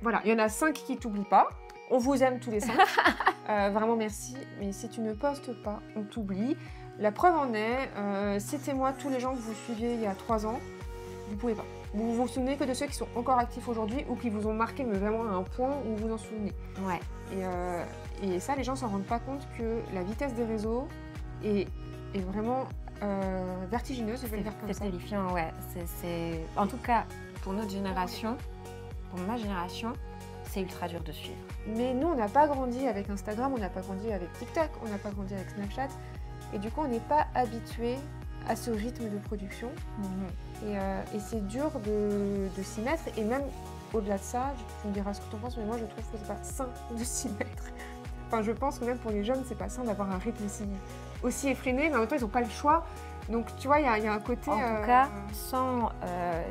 Voilà, il y en a 5 qui t'oublient pas. On vous aime tous les 5. Vraiment merci. Mais si tu ne postes pas, on t'oublie. La preuve en est, citez-moi tous les gens que vous suiviez il y a 3 ans. Vous ne pouvez pas. Vous vous souvenez que de ceux qui sont encore actifs aujourd'hui ou qui vous ont marqué, mais vraiment à un point où vous vous en souvenez. Ouais. Et ça, les gens ne s'en rendent pas compte que la vitesse des réseaux est vraiment... vertigineuse, je vais le dire comme ça. C'est terrifiant, ouais. En tout cas, pour notre génération, pour ma génération, c'est ultra dur de suivre. Mais nous, on n'a pas grandi avec Instagram, on n'a pas grandi avec TikTok, on n'a pas grandi avec Snapchat. Et du coup, on n'est pas habitué à ce rythme de production. Et c'est dur de s'y mettre. Et même au-delà de ça, tu me diras ce que tu en penses, mais moi, je trouve que c'est pas sain de s'y mettre. Enfin, je pense que même pour les jeunes, c'est pas sain d'avoir un rythme aussi effréné, mais en même temps, ils n'ont pas le choix. Donc, tu vois, il y a un côté... En tout cas, sans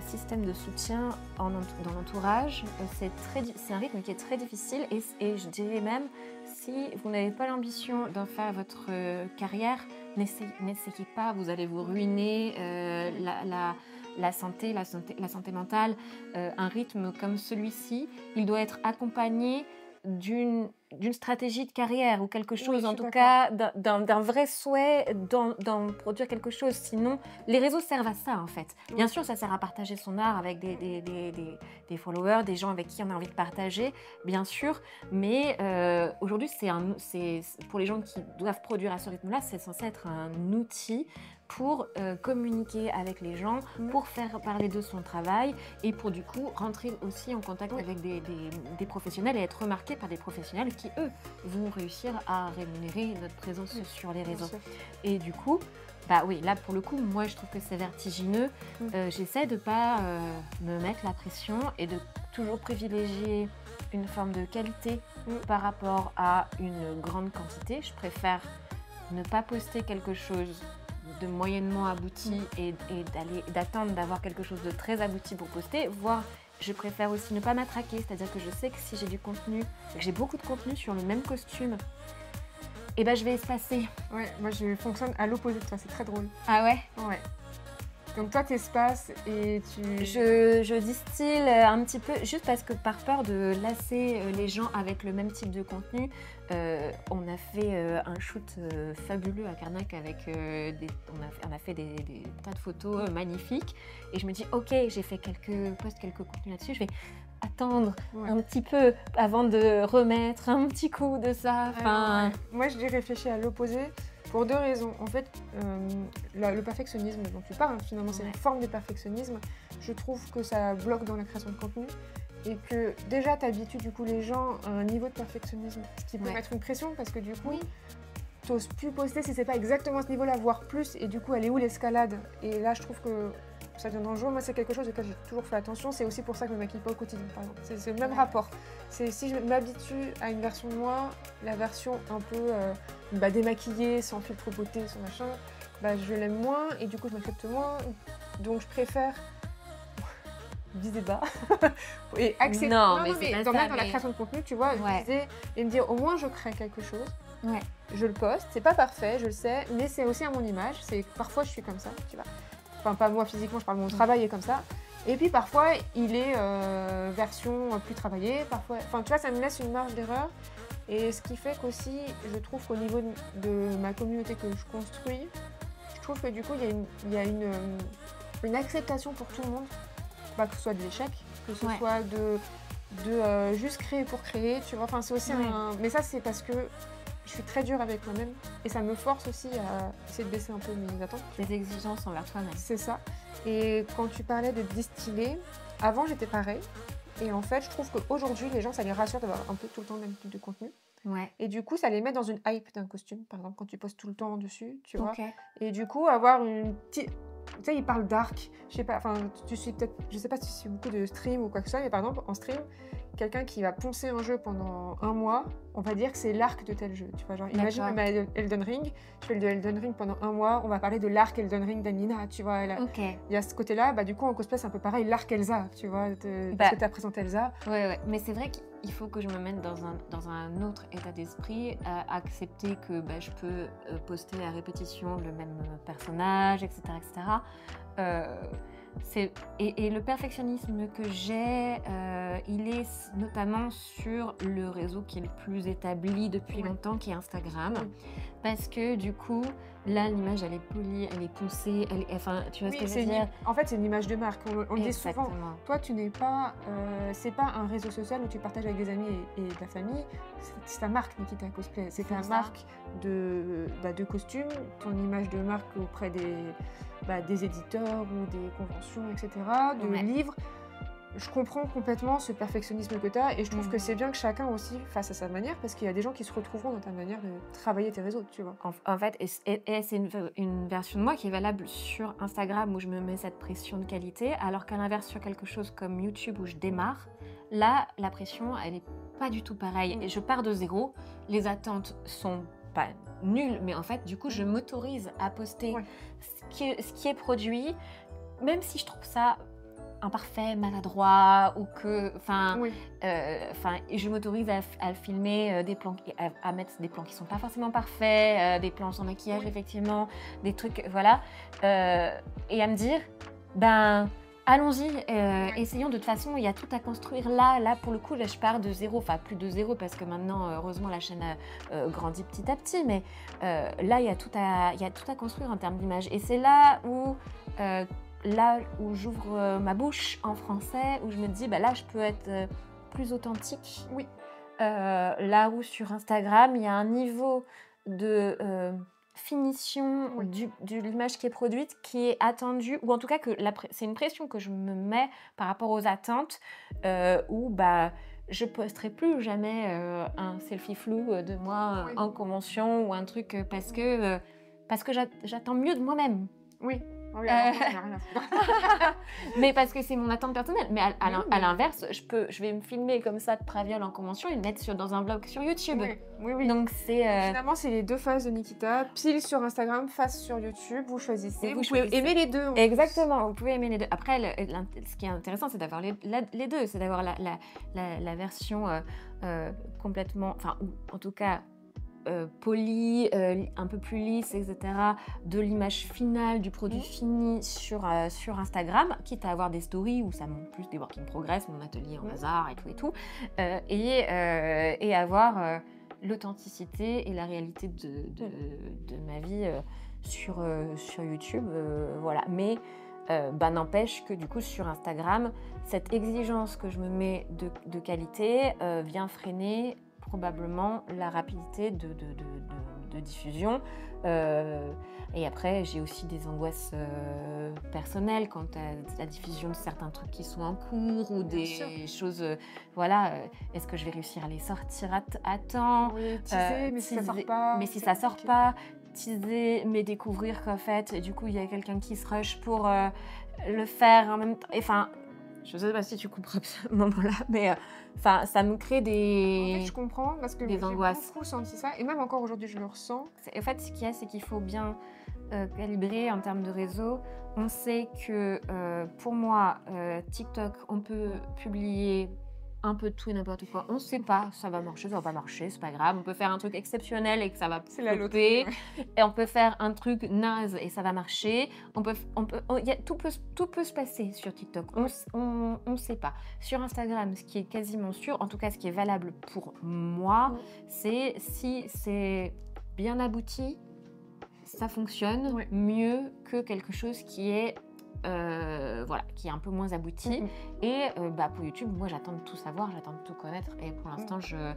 système de soutien dans l'entourage, c'est un rythme qui est très difficile. Et je dirais même, si vous n'avez pas l'ambition d'en faire votre carrière, n'essayez pas, vous allez vous ruiner la santé mentale. Un rythme comme celui-ci, il doit être accompagné d'une stratégie de carrière ou quelque chose, en tout cas d'un vrai souhait d'en produire quelque chose. Sinon, les réseaux servent à ça en fait. Bien sûr, ça sert à partager son art avec des followers, des gens avec qui on a envie de partager, bien sûr. Mais aujourd'hui, c'est pour les gens qui doivent produire à ce rythme-là, c'est censé être un outil pour communiquer avec les gens, pour faire parler de son travail et pour du coup rentrer aussi en contact avec des professionnels et être remarqué par des professionnels qui, eux, vont réussir à rémunérer notre présence sur les réseaux. Et du coup, bah oui, là pour le coup, moi je trouve que c'est vertigineux. J'essaie de pas me mettre la pression et de toujours privilégier une forme de qualité par rapport à une grande quantité. Je préfère ne pas poster quelque chose de moyennement abouti et d'attendre d'avoir quelque chose de très abouti pour poster, voire je préfère aussi ne pas m'attraquer, c'est-à-dire que je sais que si j'ai du contenu, que j'ai beaucoup de contenu sur le même costume, et ben je vais espacer. Ouais, moi je fonctionne à l'opposé de toi, c'est très drôle. Ah ouais? Ouais. Donc toi t'espaces et tu... Je distille un petit peu, juste parce que par peur de lasser les gens avec le même type de contenu, on a fait un shoot fabuleux à Carnac avec on a fait des tas de photos magnifiques. Et je me dis, ok, j'ai fait quelques contenus là-dessus, je vais attendre un petit peu avant de remettre un petit coup de ça. Ouais. Moi je l'ai réfléchi à l'opposé. Pour deux raisons. En fait, le perfectionnisme dont tu parles, finalement, c'est une forme de perfectionnisme. Je trouve que ça bloque dans la création de contenu et que déjà, tu habitues du coup les gens à un niveau de perfectionnisme, ce qui peut mettre une pression parce que du coup, tu n'oses plus poster si c'est pas exactement à ce niveau-là, voire plus. Et du coup, elle est où l'escalade? Et là, je trouve que ça devient dangereux. Moi, c'est quelque chose auquel j'ai toujours fait attention. C'est aussi pour ça que je ne me maquille pas au quotidien, par exemple. C'est le même rapport. C'est si je m'habitue à une version de moi, la version un peu démaquillée, sans filtre beauté, sans machin, je l'aime moins et du coup, je m'accepte moins. Donc, je préfère viser bas et accepter. Non, mais dans la création de contenu, tu vois, viser et me dire au moins, je crée quelque chose. Je le poste. C'est pas parfait, je le sais, mais c'est aussi à mon image. Parfois, je suis comme ça, tu vois. Enfin, pas moi physiquement, je parle de mon travail est comme ça. Et puis parfois, il est version plus travaillée. Parfois, enfin, tu vois, ça me laisse une marge d'erreur. Et ce qui fait qu'aussi, je trouve qu'au niveau de ma communauté que je construis, je trouve que du coup, il y a une acceptation pour tout le monde. Que ce soit de l'échec, que ce soit de juste créer pour créer, tu vois. Enfin, c'est aussi Mais ça, c'est parce que je suis très dure avec moi-même et ça me force aussi à essayer de baisser un peu mes attentes. Des exigences envers toi-même. C'est ça. Et quand tu parlais de distiller, avant j'étais pareil. Et en fait, je trouve qu'aujourd'hui, les gens, ça les rassure d'avoir un peu tout le temps le même type de contenu. Et du coup, ça les met dans une hype d'un costume, par exemple, quand tu postes tout le temps dessus, tu vois. Et du coup, avoir une petite... Tu sais, ils parlent dark, je sais pas, enfin, tu suis peut-être, je sais pas si tu suis beaucoup de stream ou quoi que ce soit, mais par exemple, en stream, quelqu'un qui va poncer un jeu pendant un mois, on va dire que c'est l'arc de tel jeu, tu vois, genre, imagine même à Elden Ring, je fais le Elden Ring pendant un mois, on va parler de l'arc Elden Ring d'Anina, tu vois, il y a ce côté-là, du coup, en cosplay, c'est un peu pareil, l'arc Elsa, tu vois, parce que tu as présenté Elsa. Ouais, mais c'est vrai qu'il faut que je me mette dans un autre état d'esprit, accepter que je peux poster à répétition le même personnage, etc. Et le perfectionnisme que j'ai, il est notamment sur le réseau qui est le plus établi depuis longtemps, qui est Instagram. Parce que du coup, là, l'image, elle est polie, elle est poussée, enfin, tu vois ce que je veux dire? En fait, c'est une image de marque. On le dit souvent. Toi, tu n'es pas... c'est pas un réseau social où tu partages avec des amis et de la famille. C'est ta marque, Nikita Cosplay. C'est ta marque de costume, ton image de marque auprès des éditeurs ou des conventions, etc., de livres. Je comprends complètement ce perfectionnisme que tu as et je trouve que c'est bien que chacun aussi fasse à sa manière parce qu'il y a des gens qui se retrouveront dans ta manière de travailler tes réseaux, tu vois. En fait, c'est une version de moi qui est valable sur Instagram où je me mets cette pression de qualité, alors qu'à l'inverse, sur quelque chose comme YouTube où je démarre, là, la pression, elle n'est pas du tout pareille. Et je pars de zéro, les attentes sont pas nulles, mais en fait, du coup, je m'autorise à poster ce qui est produit, même si je trouve ça imparfait, maladroit ou que, je m'autorise à filmer des plans, à mettre des plans qui sont pas forcément parfaits, des plans sans maquillage effectivement, des trucs voilà, et à me dire allons-y, essayons. De toute façon, il y a tout à construire là pour le coup, là je pars de zéro, enfin plus de zéro parce que maintenant heureusement la chaîne grandit petit à petit, mais là il y a tout à construire en termes d'image et c'est là où j'ouvre ma bouche en français, où je me dis, là, je peux être plus authentique. Là où sur Instagram, il y a un niveau de finition de l'image qui est produite qui est attendue, ou en tout cas, c'est une pression que je me mets par rapport aux attentes, où je posterai plus jamais un selfie flou de moi en convention ou un truc parce que j'attends mieux de moi-même. Ah oui, alors, moi, j'en ai rien à foutre. Mais parce que c'est mon attente personnelle. Mais à l'inverse, je vais me filmer comme ça de Praviol en convention et le mettre dans un vlog sur YouTube. Oui. Donc c'est... Finalement, c'est les deux phases de Nikita. Pile sur Instagram, face sur YouTube. Vous choisissez. Vous pouvez choisissez. aimer les deux. Exactement, vous pouvez aimer les deux. Après, ce qui est intéressant, c'est d'avoir les deux. C'est d'avoir la version complètement... Enfin, en tout cas... polie, un peu plus lisse, etc., de l'image finale du produit fini sur Instagram, quitte à avoir des stories où ça montre plus des work in progress, mon atelier en hasard et tout, et avoir l'authenticité et la réalité de ma vie sur YouTube, voilà. Mais n'empêche que du coup sur Instagram, cette exigence que je me mets de qualité vient freiner probablement la rapidité de diffusion. Et après, j'ai aussi des angoisses personnelles quant à la diffusion de certains trucs qui sont en cours ou des choses, voilà, est-ce que je vais réussir à les sortir à temps? Oui, teaser, mais si ça sort pas. Mais si ça sort pas, teaser, mais découvrir qu'en fait, du coup, il y a quelqu'un qui se rush pour le faire en même temps. Enfin, je sais pas si tu comprends ce moment-là, mais ça me crée des... En fait, je comprends parce que j'ai beaucoup senti ça, et même encore aujourd'hui, je le ressens. En fait, ce qu'il y a, c'est qu'il faut bien calibrer en termes de réseau. On sait que pour moi, TikTok, on peut publier un peu de tout et n'importe quoi. On ne sait pas, ça va marcher, ça va pas marcher, c'est pas grave. On peut faire un truc exceptionnel et que ça va flopper. Et on peut faire un truc naze et ça va marcher. Tout peut se passer sur TikTok. On ne sait pas. Sur Instagram, ce qui est quasiment sûr, en tout cas ce qui est valable pour moi, c'est si c'est bien abouti, ça fonctionne mieux que quelque chose qui est qui est un peu moins abouti. Et pour YouTube, moi j'attends de tout savoir, j'attends de tout connaître, et pour l'instant je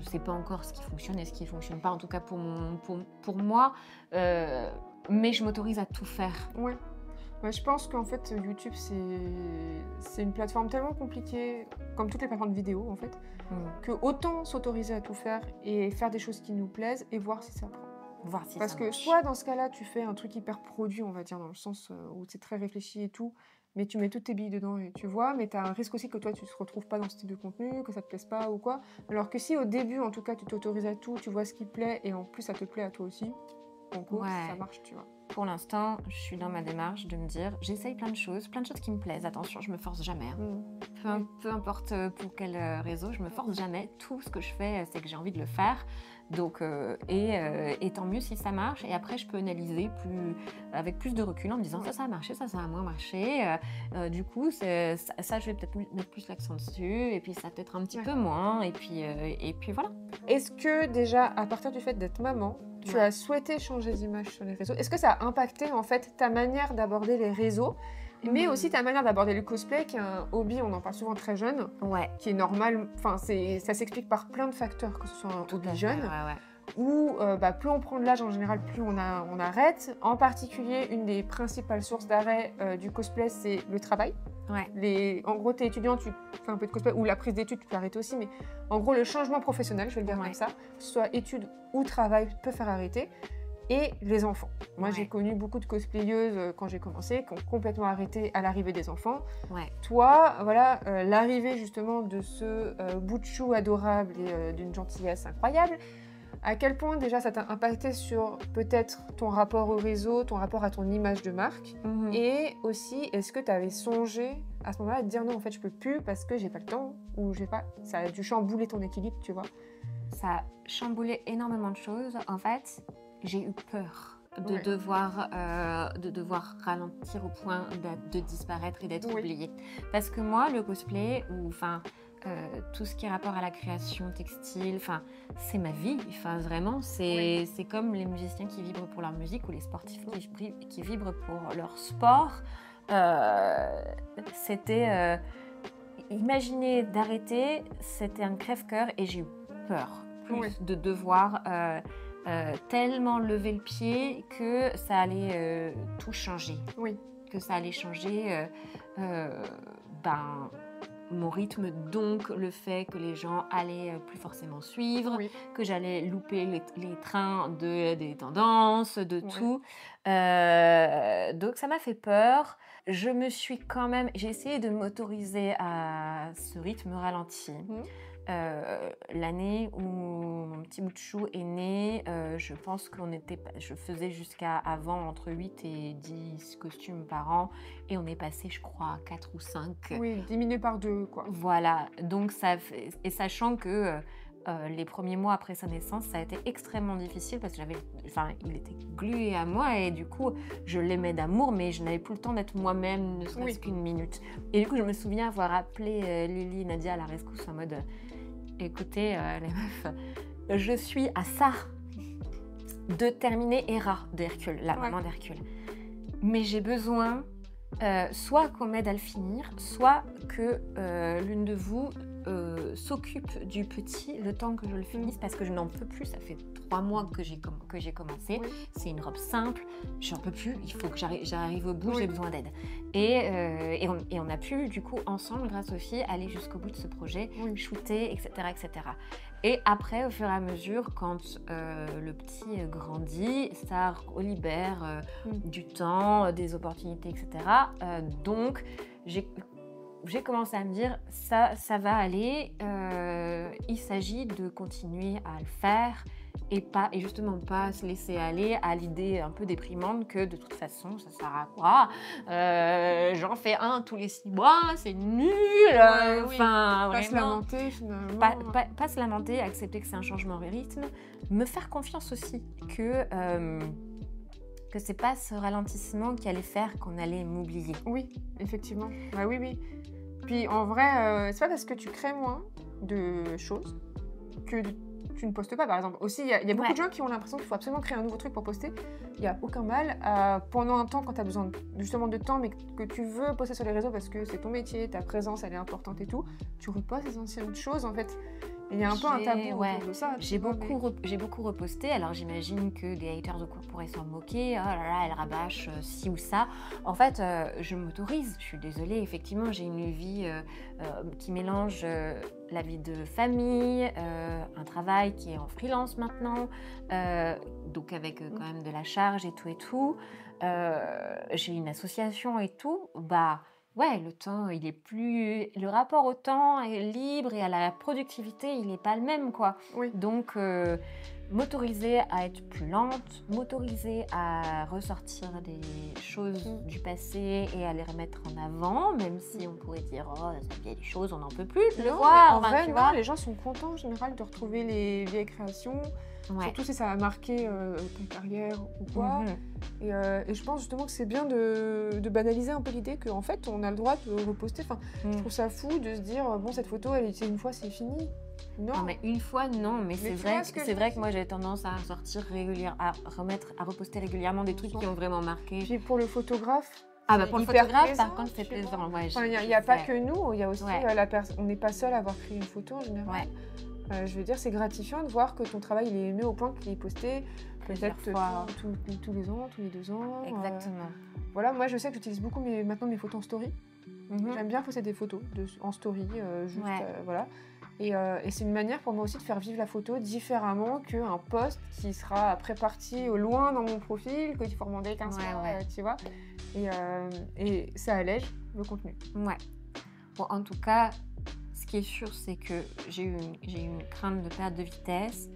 sais pas encore ce qui fonctionne et ce qui fonctionne pas, en tout cas pour moi, mais je m'autorise à tout faire. Ouais, je pense qu'en fait YouTube c'est une plateforme tellement compliquée, comme toutes les plateformes de vidéo en fait, que autant s'autoriser à tout faire et faire des choses qui nous plaisent et voir si ça prend. Parce que soit dans ce cas-là, tu fais un truc hyper produit, on va dire, dans le sens où c'est très réfléchi et tout, mais tu mets toutes tes billes dedans et tu vois, mais tu as un risque aussi que toi, tu ne te retrouves pas dans ce type de contenu, que ça te plaise pas ou quoi. Alors que si au début, en tout cas, tu t'autorises à tout, tu vois ce qui te plaît et en plus, ça te plaît à toi aussi, en gros, ça marche, tu vois. Pour l'instant, je suis dans ma démarche de me dire, j'essaye plein de choses qui me plaisent. Attention, je me force jamais. Peu importe pour quel réseau, je me force jamais. Tout ce que je fais, c'est que j'ai envie de le faire. Donc, et tant mieux si ça marche. Et après, je peux analyser avec plus de recul en me disant ça a marché, ça a moins marché. Du coup, ça, je vais peut-être mettre plus l'accent dessus. Et puis, ça peut-être un petit peu moins. Et puis voilà. Est-ce que déjà, à partir du fait d'être maman, tu as souhaité changer d'image sur les réseaux? Est-ce que ça a impacté en fait ta manière d'aborder les réseaux, mais aussi ta manière d'aborder le cosplay, qui est un hobby, on en parle souvent très jeune, qui est normal, enfin ça s'explique par plein de facteurs, que ce soit un hobby jeune, ou plus on prend de l'âge en général, plus on arrête. En particulier, une des principales sources d'arrêt du cosplay, c'est le travail. En gros, tu es étudiant, tu fais un peu de cosplay, ou la prise d'études, tu peux arrêter aussi, mais en gros, le changement professionnel, je vais le dire comme ça, que ce soit études ou travail, peut faire arrêter. Et les enfants. Moi, j'ai connu beaucoup de cosplayeuses quand j'ai commencé qui ont complètement arrêté à l'arrivée des enfants. Toi, voilà, l'arrivée justement de ce bout de chou adorable et d'une gentillesse incroyable, à quel point déjà ça t'a impacté sur peut-être ton rapport au réseau, ton rapport à ton image de marque, et aussi, est-ce que tu avais songé à ce moment-là à te dire non, en fait, je peux plus parce que j'ai pas le temps, ou j'ai pas... Ça a dû chambouler ton équilibre, tu vois? Ça a chamboulé énormément de choses. En fait, j'ai eu peur de devoir ralentir au point de disparaître et d'être oubliée. Parce que moi, le cosplay, tout ce qui est rapport à la création textile, c'est ma vie. Vraiment, c'est comme les musiciens qui vibrent pour leur musique ou les sportifs qui vibrent pour leur sport. Imaginer d'arrêter, c'était un crève-cœur, et j'ai eu peur de devoir tellement lever le pied que ça allait tout changer. Que ça allait changer mon rythme, donc le fait que les gens allaient plus forcément suivre, Oui. que j'allais louper les trains des tendances, de Ouais. tout. Donc ça m'a fait peur. J'ai essayé de m'autoriser à ce rythme ralenti. Mmh. L'année où mon petit bout de chou est né, je pense je faisais jusqu'à avant entre 8 et 10 costumes par an et on est passé, je crois, à 4 ou 5. Oui, diminué par 2, quoi. Voilà, donc et sachant que les premiers mois après sa naissance, ça a été extrêmement difficile parce que il était glué à moi et du coup, je l'aimais d'amour, mais je n'avais plus le temps d'être moi-même, ne serait-ce qu'une minute. Et du coup, je me souviens avoir appelé Lily et Nadia à la rescousse en mode écoutez, les meufs, je suis à ça de terminer Hera d'Hercule, la maman d'Hercule. Mais j'ai besoin soit qu'on m'aide à le finir, soit que l'une de vous s'occupe du petit le temps que je le finisse parce que je n'en peux plus. Ça fait 3 mois que j'ai commencé. Oui. C'est une robe simple, j'en peux plus. Il faut que j'arrive au bout, Oui. j'ai besoin d'aide. Et on a pu du coup ensemble, grâce aux filles, aller jusqu'au bout de ce projet, shooter, etc., etc. Et après, au fur et à mesure, quand le petit grandit, ça libère du temps, des opportunités, etc. Donc, j'ai commencé à me dire, ça va aller. Il s'agit de continuer à le faire et justement pas se laisser aller à l'idée un peu déprimante que de toute façon, ça sert à quoi j'en fais un tous les 6 mois, c'est nul. Enfin, Pas se vraiment. lamenter, finalement. Pas se lamenter, accepter que c'est un changement de rythme, me faire confiance aussi que c'est pas ce ralentissement qui allait faire qu'on allait m'oublier. Oui, effectivement. Bah oui. Puis en vrai, c'est pas parce que tu crées moins de choses que tu ne postes pas, par exemple. Aussi, il y a beaucoup de gens qui ont l'impression qu'il faut absolument créer un nouveau truc pour poster. Il n'y a aucun mal. Pendant un temps, quand tu as besoin justement de temps, mais que tu veux poster sur les réseaux parce que c'est ton métier, ta présence, elle est importante et tout, tu repostes les anciennes choses, en fait. Il y a un peu un tabou autour de ça. J'ai beaucoup reposté, alors j'imagine que des haters de cours pourraient s'en moquer. Oh là là, elle rabâche ci ou ça. En fait, je m'autorise, je suis désolée, effectivement, j'ai une vie qui mélange la vie de famille, un travail qui est en freelance maintenant, donc avec quand même de la charge et tout. J'ai une association et tout, ouais, le temps, il est plus... Le rapport au temps est libre et à la productivité, il n'est pas le même, quoi. Oui. Donc, m'autoriser à être plus lente, m'autoriser à ressortir des choses du passé et à les remettre en avant, même si on pourrait dire « Oh, ça vieillit des choses, on n'en peut plus de le voir. » En vrai, non, les gens sont contents en général de retrouver les vieilles créations. Ouais. Surtout si ça a marqué ta carrière ou quoi. Et je pense justement que c'est bien de banaliser un peu l'idée qu'en fait, on a le droit de reposter. Enfin, je trouve ça fou de se dire, bon, cette photo, elle était une fois, c'est fini. Non, mais une fois, non. Mais c'est vrai que moi, j'ai tendance à sortir à reposter régulièrement des trucs qui ont vraiment marqué. Puis pour le photographe, pour le photographe, par contre, c'est plaisant. Il n'y a pas que nous, il y a aussi la personne. On n'est pas seul à avoir créé une photo en général. Ouais. Je veux dire, c'est gratifiant de voir que ton travail il est aimé au point qu'il est posté peut-être tous les ans, tous les 2 ans. Exactement. Voilà, moi je sais que j'utilise beaucoup maintenant mes photos en story. J'aime bien poster des photos en story, voilà. Et c'est une manière pour moi aussi de faire vivre la photo différemment qu'un post qui sera après parti au loin dans mon profil, qu'il faut remonter 15 fois, tu vois. Et ça allège le contenu. Ouais. Bon, en tout cas, ce qui est sûr, c'est que j'ai eu une crainte de perte de vitesse.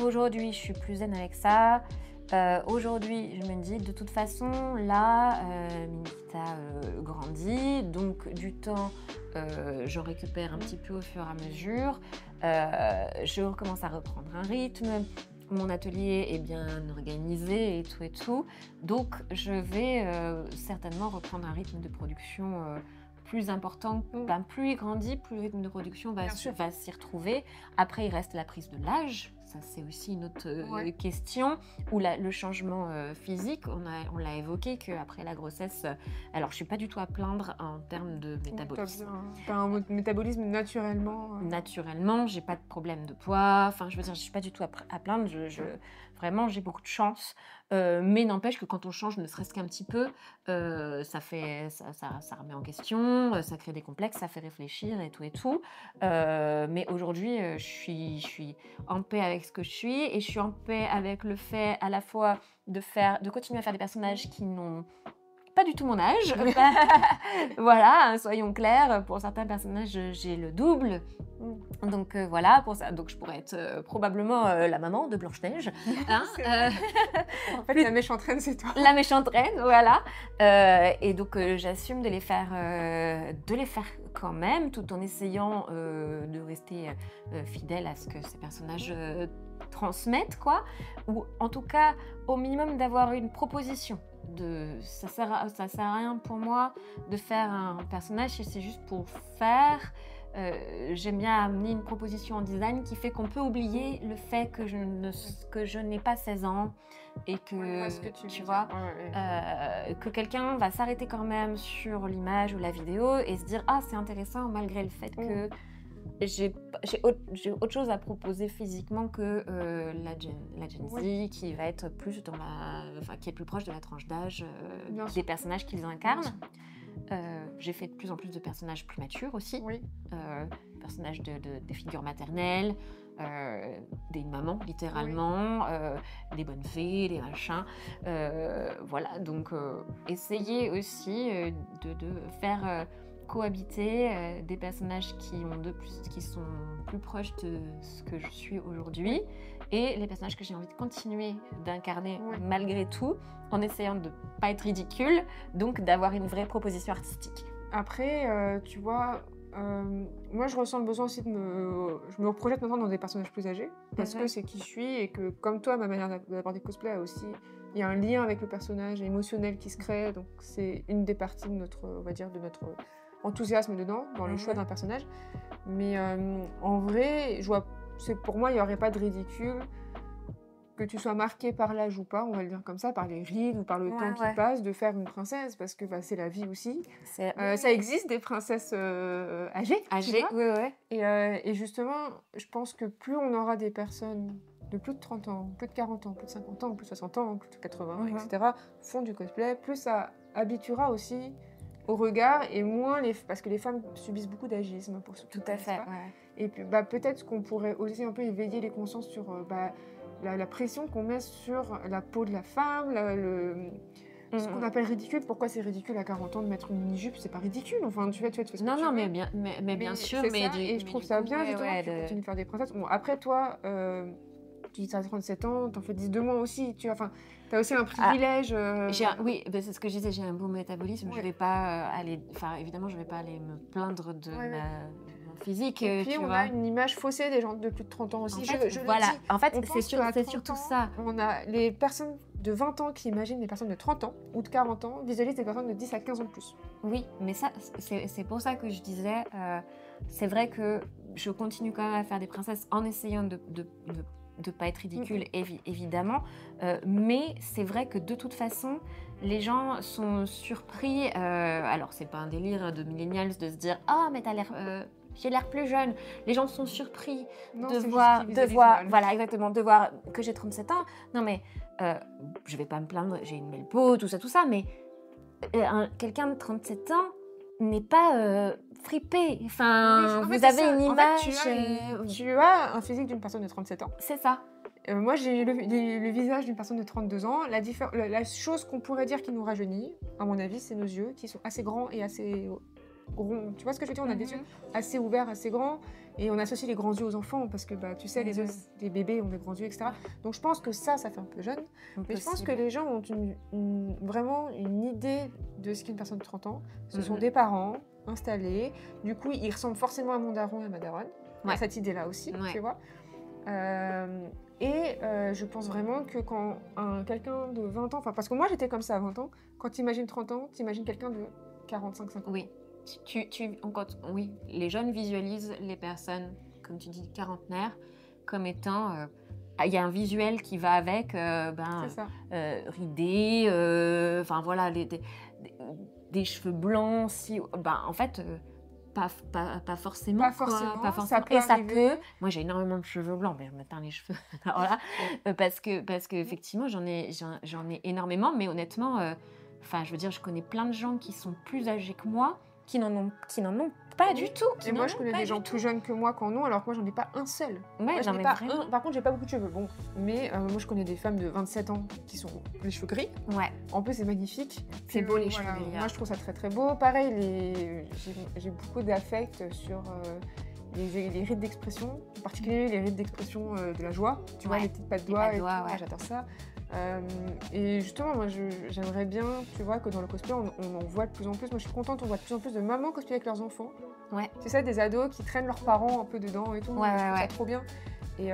Aujourd'hui, je suis plus zen avec ça. Aujourd'hui, je me dis, de toute façon, là, Nikita grandit, donc du temps, j'en récupère un petit peu au fur et à mesure. Je recommence à reprendre un rythme. Mon atelier est bien organisé et tout. Donc, je vais certainement reprendre un rythme de production plus important. Plus il grandit, plus le rythme de production va s'y retrouver. Après, il reste la prise de l'âge. ça c'est aussi une autre question. Ou le changement physique, on l'a évoqué qu'après la grossesse, alors je suis pas du tout à plaindre en termes de métabolisme. T'as un métabolisme naturellement. Naturellement, j'ai pas de problème de poids, enfin je veux dire, je suis pas du tout à plaindre, vraiment j'ai beaucoup de chance. Mais n'empêche que quand on change ne serait-ce qu'un petit peu, ça remet en question, ça crée des complexes, ça fait réfléchir et tout et tout. Mais aujourd'hui, je suis en paix avec ce que je suis et je suis en paix avec le fait à la fois de continuer à faire des personnages qui n'ont pas du tout mon âge. Voilà, hein, soyons clairs, pour certains personnages, j'ai le double. Donc voilà, pour ça, donc je pourrais être probablement la maman de Blanche-Neige. Hein, en fait, la méchante reine, c'est toi. La méchante reine, voilà. Et donc j'assume de les faire quand même, tout en essayant de rester fidèle à ce que ces personnages transmettent, quoi. Ou en tout cas, au minimum, d'avoir une proposition. Ça sert à rien pour moi de faire un personnage si c'est juste pour faire. J'aime bien amener une proposition en design qui fait qu'on peut oublier le fait que je n'ai pas 16 ans et que, tu vois, que quelqu'un va s'arrêter quand même sur l'image ou la vidéo et se dire « Ah, c'est intéressant » malgré le fait que j'ai autre chose à proposer physiquement que la Gen Z qui va être plus qui est plus proche de la tranche d'âge des personnages qu'ils incarnent. J'ai fait de plus en plus de personnages plus matures aussi, personnages des figures maternelles, des mamans littéralement, des bonnes fées, des machins, voilà, donc essayer aussi de faire cohabiter des personnages qui sont plus proches de ce que je suis aujourd'hui et les personnages que j'ai envie de continuer d'incarner malgré tout, en essayant de ne pas être ridicule, donc d'avoir une vraie proposition artistique. Après, tu vois, moi je ressens le besoin aussi je me projette maintenant dans des personnages plus âgés, parce que c'est qui je suis et que comme toi, ma manière d'aborder cosplay a aussi, il y a un lien avec le personnage émotionnel qui se crée, donc c'est une des parties de notre, on va dire, de notre enthousiasme dedans, dans le choix d'un personnage. Mais en vrai, pour moi, il n'y aurait pas de ridicule que tu sois marqué par l'âge ou pas, on va le dire comme ça, par les rides ou par le temps qui passe, de faire une princesse, parce que c'est la vie aussi. Ça existe des princesses âgées. Âgées, oui. Et justement, je pense que plus on aura des personnes de plus de 30 ans, plus de 40 ans, plus de 50 ans, plus de 60 ans, plus de 80 ans, etc., font du cosplay, plus ça habituera aussi au regard et moins parce que les femmes subissent beaucoup d'agisme pour ce tout à fait. Et puis peut-être qu'on pourrait aussi un peu éveiller les consciences sur la pression qu'on met sur la peau de la femme, ce qu'on appelle ridicule. Pourquoi c'est ridicule à 40 ans de mettre une mini-jupe? C'est pas ridicule, enfin tu fais ce que tu veux. Mais bien sûr, et je trouve ça bien justement que tu continues de faire des princesses. Bon, après toi, tu dis que tu as 37 ans, t'en fais 10 mois aussi, tu vois, enfin, t'as aussi un privilège. Oui, c'est ce que je disais, j'ai un beau métabolisme, je vais pas évidemment, je vais pas aller me plaindre de mon physique. Et puis on a une image faussée des gens de plus de 30 ans aussi. En fait, c'est surtout ça. On a les personnes de 20 ans qui imaginent les personnes de 30 ans ou de 40 ans, visualisent des personnes de 10 à 15 ans de plus. Oui, mais ça, c'est pour ça que je disais, c'est vrai que je continue quand même à faire des princesses en essayant de pas être ridicule, évidemment, mais c'est vrai que de toute façon, les gens sont surpris, alors c'est pas un délire de millennials de se dire « Ah, mais j'ai l'air plus jeune ». Les gens sont surpris de voir voilà, exactement, de voir que j'ai 37 ans. Non mais, je vais pas me plaindre, j'ai une belle peau, tout ça, mais quelqu'un de 37 ans n'est pas fripé. Enfin, vous avez une image... tu as un physique d'une personne de 37 ans. C'est ça. Moi, j'ai le visage d'une personne de 32 ans. La chose qu'on pourrait dire qui nous rajeunit, à mon avis, c'est nos yeux, qui sont assez grands et assez ronds. Tu vois ce que je veux dire? On a des yeux assez ouverts, assez grands, et on associe les grands yeux aux enfants, parce que tu sais, les yeux des bébés ont des grands yeux, etc. Donc je pense que ça fait un peu jeune. Mais je pense que les gens ont vraiment une idée de ce qu'est une personne de 30 ans. Ce sont des parents installés. Du coup, ils ressemblent forcément à mon daron et à ma daronne. Il y a cette idée-là aussi, tu vois. Je pense vraiment que quand quelqu'un de 20 ans, parce que moi j'étais comme ça à 20 ans, quand tu imagines 30 ans, tu imagines quelqu'un de 45-50 ans. Oui. Les jeunes visualisent les personnes, comme tu dis, quarantenaires, comme étant il y a un visuel qui va avec, C'est ça. ridé, enfin voilà, des cheveux blancs, si, ben, en fait, pas forcément, Pas quoi, forcément, pas ça forcément. peut Et ça arriver. peut, moi j'ai énormément de cheveux blancs, mais je me teins les cheveux, voilà, parce que effectivement j'en ai énormément, mais honnêtement, enfin je veux dire, je connais plein de gens qui sont plus âgés que moi, qui n'en ont pas du tout, Et moi, je connais des gens plus jeunes que moi qui en ont, alors que moi, j'en ai pas un seul. Ouais, Moi, non, j'en ai mais pas vraiment. un. Par contre, j'ai pas beaucoup de cheveux. Bon, mais moi, je connais des femmes de 27 ans qui sont les cheveux gris. Ouais, En plus, c'est magnifique. c'est beau les cheveux Voilà, gris, hein. moi, je trouve ça très très beau. Pareil, j'ai beaucoup d'affect sur les rites d'expression, en particulier les rites d'expression de la joie. Tu vois, Ouais, les petites pattes les doigts pattes et tout. doigts, ouais. Ah, j'adore ça. Et justement, moi, j'aimerais bien, tu vois, que dans le cosplay, on en voit de plus en plus. Moi, je suis contente, on voit de plus en plus de mamans cosplay avec leurs enfants. Ouais. C'est ça, des ados qui traînent leurs parents un peu dedans et tout. Ouais, Je trouve ouais. ça trop bien. Et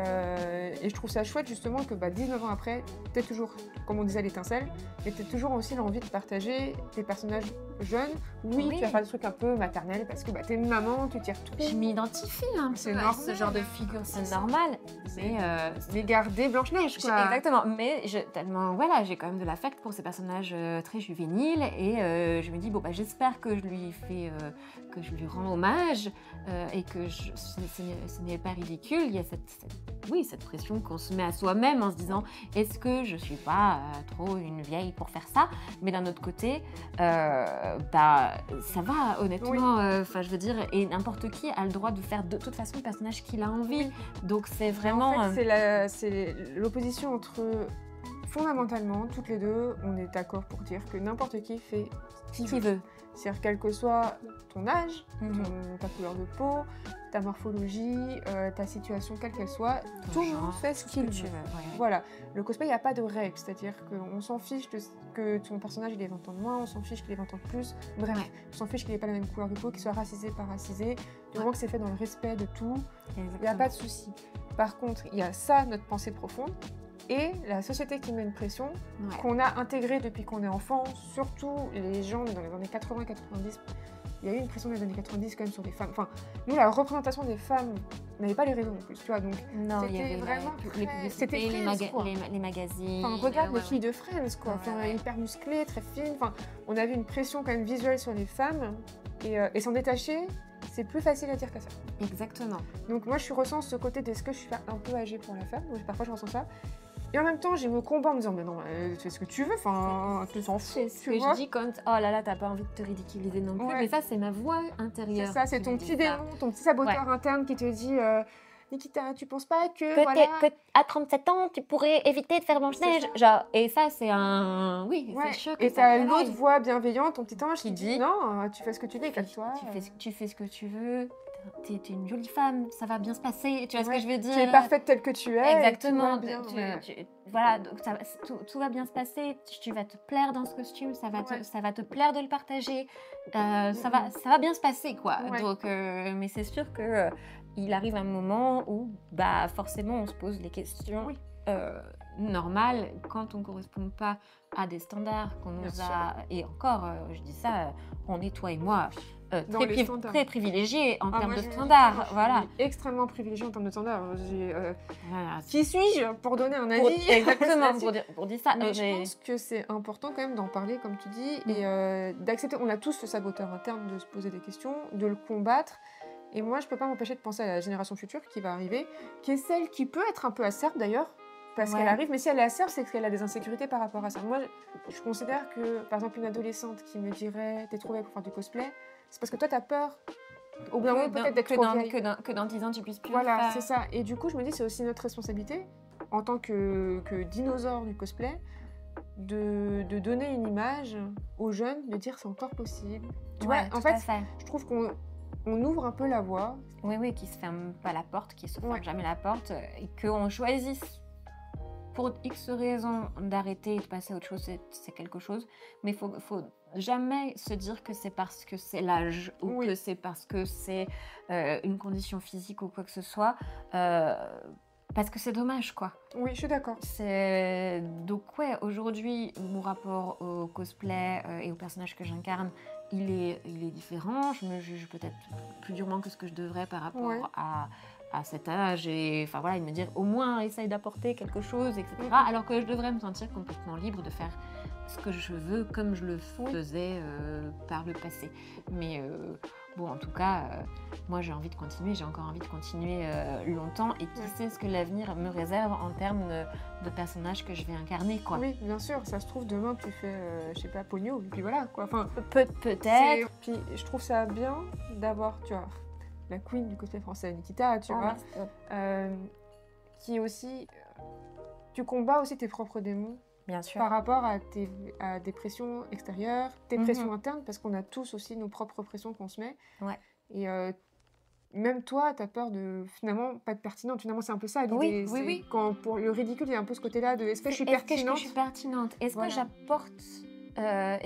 je trouve ça chouette justement que 19 ans après, t'es toujours, comme on disait, l'étincelle, mais t'as toujours aussi l'envie de partager tes personnages jeunes. Oui, Oui. tu vas faire des trucs un peu maternels parce que t'es une maman, tu t'y retrouves. Je m'identifie un peu C'est à normal. ce genre de figure, c'est ça. normal. Mais Les garder Blanche-Neige, quoi. exactement, mais tellement, voilà, j'ai quand même de l'affect pour ces personnages très juvéniles et je me dis, bon, bah, j'espère que je lui fais, que je lui rends hommage et que ce n'est pas ridicule. Il y a cette pression qu'on se met à soi-même en se disant, est-ce que je suis pas trop une vieille pour faire ça? Mais d'un autre côté, bah, ça va, honnêtement, enfin, je veux dire, et n'importe qui a le droit de faire de toute façon le personnage qu'il a envie. Donc c'est vraiment... En fait, c'est l'opposition entre, fondamentalement, toutes les deux, on est d'accord pour dire que n'importe qui fait ce qui veut. C'est-à-dire quel que soit ton âge, Mhm. ta couleur de peau, ta morphologie, ta situation, quelle qu'elle soit, tout le monde fait ce qu'il veut. Ouais. Voilà, le cosplay, il n'y a pas de règle, c'est-à-dire qu'on s'en fiche que ton personnage il ait 20 ans de moins, on s'en fiche qu'il ait 20 ans de plus, bref, Ouais. on s'en fiche qu'il n'ait pas la même couleur de peau, qu'il soit racisé, pas racisé, du moment que c'est fait dans le respect de tout, il n'y a pas de souci. Par contre, il y a ça, notre pensée profonde, et la société qui met une pression qu'on a intégrée depuis qu'on est enfant, surtout les gens dans les années 80-90. Il y a eu une pression dans les années 90 quand même sur les femmes. Enfin, nous, la représentation des femmes n'avait pas les réseaux en plus, tu vois. Donc, non, il y avait vraiment les très... publicités, C'était les magazines. Enfin, regarde les filles de Friends, quoi. Enfin, hyper musclées, très fines. Enfin, on avait une pression quand même visuelle sur les femmes. Et s'en détacher, c'est plus facile à dire que ça. Exactement. Donc moi, je ressens ce côté de ce que je suis un peu âgée pour la femme. Donc, parfois, je ressens ça. Et en même temps, j'ai mon combat en me disant, mais non, tu fais ce que tu veux, enfin, tu t'en fous. C'est ce que je dis quand, oh là là, t'as pas envie de te ridiculiser non plus. Mais ça, c'est ma voix intérieure. C'est ça, c'est ton petit démon, ton petit saboteur interne qui te dit, Nikita, tu penses pas que à 37 ans, tu pourrais éviter de faire Blanche-Neige, genre, et ça, c'est un... Oui, c'est sûr que et t'as l'autre voix bienveillante, ton petit ange qui dit, non, tu fais ce que tu veux, calme-toi. Tu fais ce que tu veux. T'es une jolie femme, ça va bien se passer, tu vois ce que je veux dire? Tu es parfaite telle que tu es. Exactement, voilà, donc tout va bien se passer, tu vas te plaire dans ce costume, ça va te plaire de le partager, ça va bien se passer, quoi. Donc, mais c'est sûr que il arrive un moment où, bah, forcément, on se pose les questions normales quand on ne correspond pas à des standards qu'on nous a... Et encore, je dis ça, on est, toi et moi, très privilégiés en termes de standards. Voilà. Extrêmement privilégiée en termes de standards. Qui suis-je pour donner un avis? Exactement, pour dire ça. Mais je pense que c'est important quand même d'en parler, comme tu dis, et d'accepter. On a tous ce saboteur interne de se poser des questions, de le combattre. Et moi, je peux pas m'empêcher de penser à la génération future qui va arriver, qui est celle qui peut être un peu acerbe d'ailleurs, parce qu'elle arrive, mais si elle est acerbe, c'est qu'elle a des insécurités par rapport à ça. Moi, je considère que, par exemple, une adolescente qui me dirait « t'es trop belle pour faire du cosplay », c'est parce que toi, t'as peur, au bout d'un moment, peut-être d'être trop vieille. Que dans 10 ans, tu puisses plus voilà, le faire. c'est ça. Et du coup, je me dis, c'est aussi notre responsabilité, en tant que dinosaure du cosplay, de donner une image aux jeunes, de dire c'est encore possible. Tu vois, en fait, je trouve qu'on ouvre un peu la voie. Oui, qui se ferme pas la porte, qui se ferme jamais la porte, et qu'on choisisse pour X raisons d'arrêter et de passer à autre chose, c'est quelque chose. Mais il faut jamais se dire que c'est parce que c'est l'âge ou que c'est parce que c'est une condition physique ou quoi que ce soit. Parce que c'est dommage, quoi. Oui, je suis d'accord. Donc aujourd'hui, mon rapport au cosplay et au personnage que j'incarne, il est différent. Je me juge peut-être plus durement que ce que je devrais par rapport à à cet âge et enfin voilà, et me dire au moins essaye d'apporter quelque chose, etc. Alors que je devrais me sentir complètement libre de faire ce que je veux comme je le faisais par le passé. Mais bon, en tout cas, moi j'ai envie de continuer, j'ai encore envie de continuer longtemps et qui sait ce que l'avenir me réserve en termes de personnages que je vais incarner, quoi. Oui, bien sûr, ça se trouve demain tu fais, je sais pas, Pogno, et puis voilà quoi. Enfin, peut-être. Puis je trouve ça bien d'avoir, tu vois, la queen du cosplay français, Nikita, tu vois, qui aussi, tu combats aussi tes propres démons. Bien sûr. Par rapport à des pressions extérieures, tes pressions internes, parce qu'on a tous aussi nos propres pressions qu'on se met. Ouais. Et même toi, tu as peur de finalement pas être pertinente. Finalement, c'est un peu ça l'idée. Oui. Quand pour le ridicule, il y a un peu ce côté-là de est-ce que je suis pertinente? Est-ce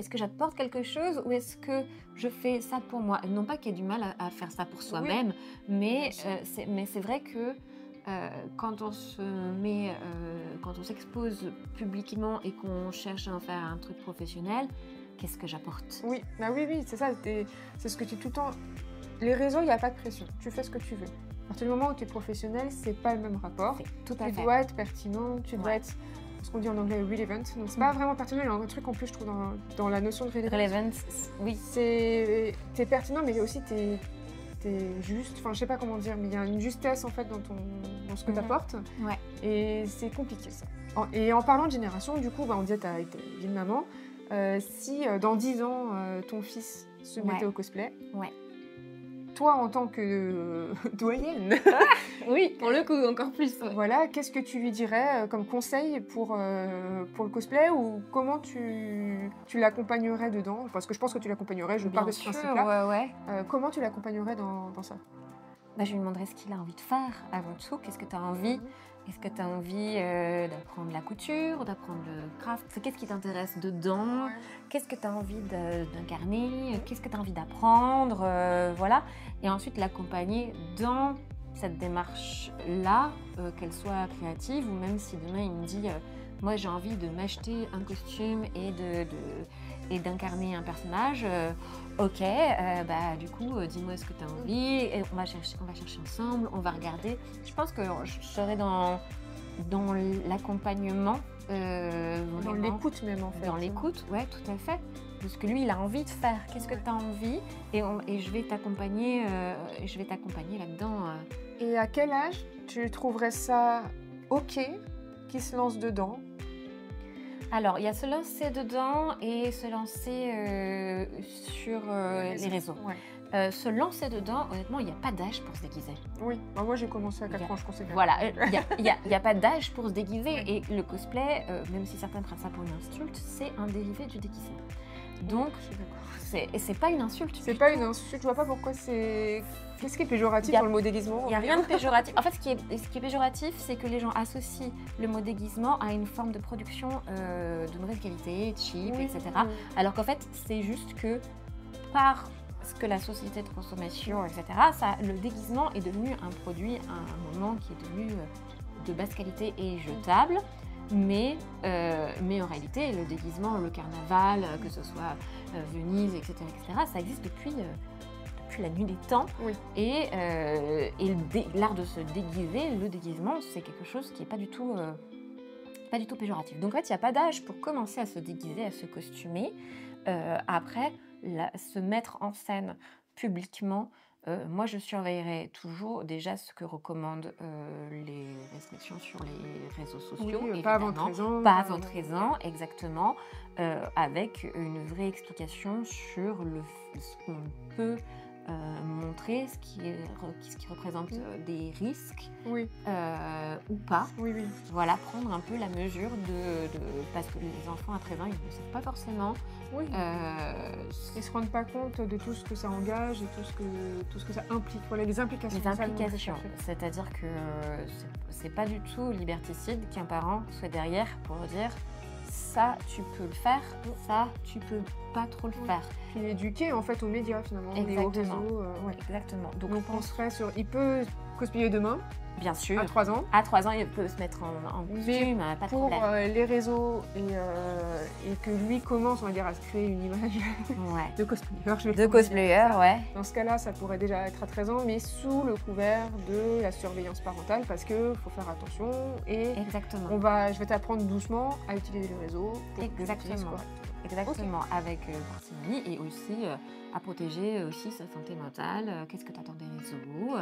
que j'apporte quelque chose ou est-ce que je fais ça pour moi? Non pas qu'il y ait du mal à faire ça pour soi-même, mais c'est vrai que quand on s'expose publiquement et qu'on cherche à en faire un truc professionnel, qu'est-ce que j'apporte? Oui, oui, c'est ça. C'est ce que tu dis tout le temps. Les réseaux, il n'y a pas de pression. Tu fais ce que tu veux. À partir du moment où tu es professionnel, c'est pas le même rapport. Tout à fait. Tu dois être pertinent, tu dois être ce qu'on dit en anglais relevant. Donc c'est pas vraiment pertinent, il y a un truc en plus, je trouve, dans la notion de relevant. Oui. T'es pertinent, mais aussi t'es juste, enfin je sais pas comment dire, mais il y a une justesse en fait dans ce que tu apportes. Ouais. Et c'est compliqué ça. Et en parlant de génération, du coup, on disait t'as été une maman. Si dans 10 ans, ton fils se mettait au cosplay, toi en tant que doyenne, oui, pour le coup, encore plus. Voilà, qu'est-ce que tu lui dirais comme conseil pour le cosplay ou comment tu l'accompagnerais dedans? Parce que je pense que tu l'accompagnerais, je parle de ce principe-là. Comment tu l'accompagnerais dans ça? Je lui demanderais ce qu'il a envie de faire avant tout. Qu'est-ce que tu as envie? Est-ce que tu as envie d'apprendre la couture, d'apprendre le craft? Qu'est-ce qui t'intéresse dedans? Qu'est-ce que tu as envie d'incarner? Qu'est-ce que tu as envie d'apprendre? Voilà. Et ensuite l'accompagner dans cette démarche-là, qu'elle soit créative ou même si demain il me dit moi j'ai envie de m'acheter un costume et d'incarner un personnage, ok, du coup dis-moi ce que tu as envie, et on va chercher ensemble, on va regarder. Je pense que je serai dans l'accompagnement. Dans l'écoute même en fait. Dans l'écoute, ouais, tout à fait. De ce que lui il a envie de faire. Qu'est-ce que tu as envie? Et je vais t'accompagner là-dedans. Et à quel âge tu trouverais ça ok qu'il se lance dedans? Alors, il y a se lancer dedans et se lancer sur les réseaux. Se lancer dedans, honnêtement, il n'y a pas d'âge pour se déguiser. Oui, moi j'ai commencé à 4 ans, je conseille. Voilà, il n'y a pas d'âge pour se déguiser. Et le cosplay, même si certains prennent ça pour une insulte, c'est un dérivé du déguisement. Donc, c'est pas une insulte. C'est pas une insulte, je vois pas pourquoi c'est... Qu'est-ce qui est péjoratif dans le mot déguisement? Il n'y a rien de péjoratif. En fait, ce qui est péjoratif, c'est que les gens associent le mot déguisement à une forme de production de mauvaise qualité, cheap, etc. Alors qu'en fait, c'est juste que par ce que la société de consommation, etc., le déguisement est devenu un produit à un moment qui est devenu de basse qualité et jetable. Mais en réalité, le déguisement, le carnaval, que ce soit Venise, etc., ça existe depuis la nuit des temps. Et l'art de se déguiser, le déguisement, c'est quelque chose qui n'est pas du tout péjoratif. Donc en fait, il n'y a pas d'âge pour commencer à se déguiser, à se costumer. Après, se mettre en scène publiquement, moi je surveillerai toujours déjà ce que recommandent les restrictions sur les réseaux sociaux. Pas avant 13 ans. Pas avant 13 ans, exactement, avec une vraie explication sur ce qu'on peut montrer, ce qui représente des risques ou pas. Voilà, prendre un peu la mesure parce que les enfants à 13 ans, ils ne le savent pas forcément. Ils ne se rendent pas compte de tout ce que ça engage et tout ce que ça implique. Voilà, les implications. Les implications, c'est-à-dire que c'est pas du tout liberticide qu'un parent soit derrière pour dire ça tu peux le faire, ça tu peux pas trop le faire. Puis éduquer en fait aux médias finalement, et aux réseaux. Exactement. Donc on serait sur, il peut cosplayer demain, Bien sûr. à 3 ans. À 3 ans, il peut se mettre en costume, pas de Pour problème. les réseaux et que lui commence, on va dire, à se créer une image Ouais. de cosplayer. Je vais De le dire cosplayer, comme ça. ouais. Dans ce cas-là, ça pourrait déjà être à 13 ans, mais sous le couvert de la surveillance parentale parce qu'il faut faire attention et Exactement. je vais t'apprendre doucement à utiliser les réseaux pour que tu l'utilises Exactement. correctement. Exactement, avec parcimonie et aussi à protéger aussi sa santé mentale. Qu'est-ce que tu attends des réseaux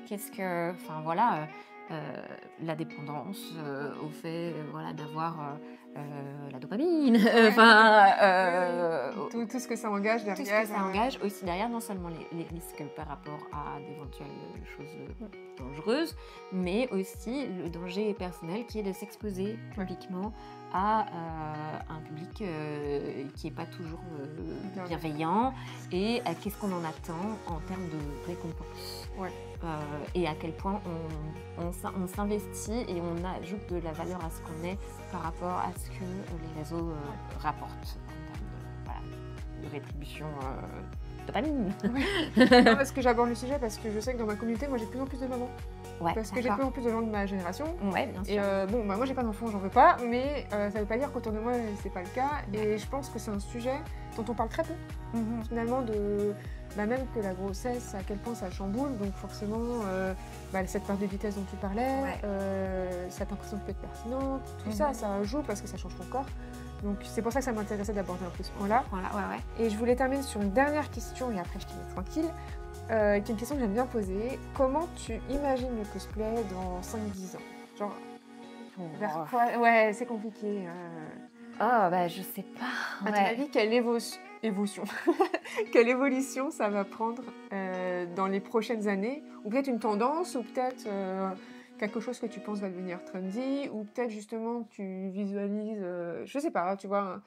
qu'est-ce que, enfin voilà, la dépendance au fait voilà, d'avoir la dopamine, Tout ce que ça engage tout ce derrière. que ça engage aussi derrière, non seulement les risques par rapport à d'éventuelles choses dangereuses, mais aussi le danger personnel qui est de s'exposer publiquement à un public qui n'est pas toujours bienveillant et qu'est-ce qu'on en attend en termes de récompense. Ouais. Et à quel point on s'investit et on ajoute de la valeur à ce qu'on est par rapport à ce que les réseaux rapportent en termes de rétribution dopamine. Non, parce que j'aborde le sujet parce que je sais que dans ma communauté, moi j'ai de plus en plus de mamans. Ouais, Parce que j'ai de plus en plus de gens de ma génération. Ouais, bien sûr. Et bon, moi j'ai pas d'enfants, j'en veux pas, mais ça veut pas dire qu'autour de moi c'est pas le cas. Et je pense que c'est un sujet dont on parle très peu, finalement, même que la grossesse, à quel point ça chamboule. Donc forcément, cette perte de vitesse dont tu parlais, cette impression de peut être pertinente, tout ça, ça joue parce que ça change ton corps. Donc c'est pour ça que ça m'intéressait d'aborder un peu ce point-là. Voilà, ouais. Et je voulais terminer sur une dernière question et après je te mets tranquille. Qui est une question que j'aime bien poser. Comment tu imagines le cosplay dans 5-10 ans? Genre, vers quoi? Ouais, c'est compliqué. Oh, bah, je sais pas. À ton avis, quelle évolution quelle évolution ça va prendre dans les prochaines années? Ou peut-être une tendance, ou peut-être quelque chose que tu penses va devenir trendy, ou peut-être justement tu visualises, je sais pas, tu vois.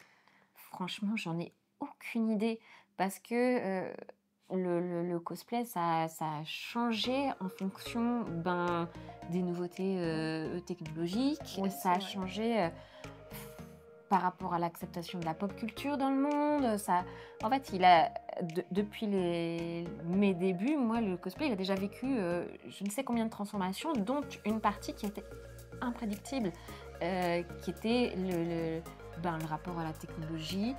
Franchement, j'en ai aucune idée parce que le cosplay, ça a changé en fonction des nouveautés technologiques. Oui, ça a changé par rapport à l'acceptation de la pop culture dans le monde. En fait, depuis mes débuts, moi, le cosplay, il a déjà vécu je ne sais combien de transformations, dont une partie qui était imprédictible, qui était le rapport à la technologie,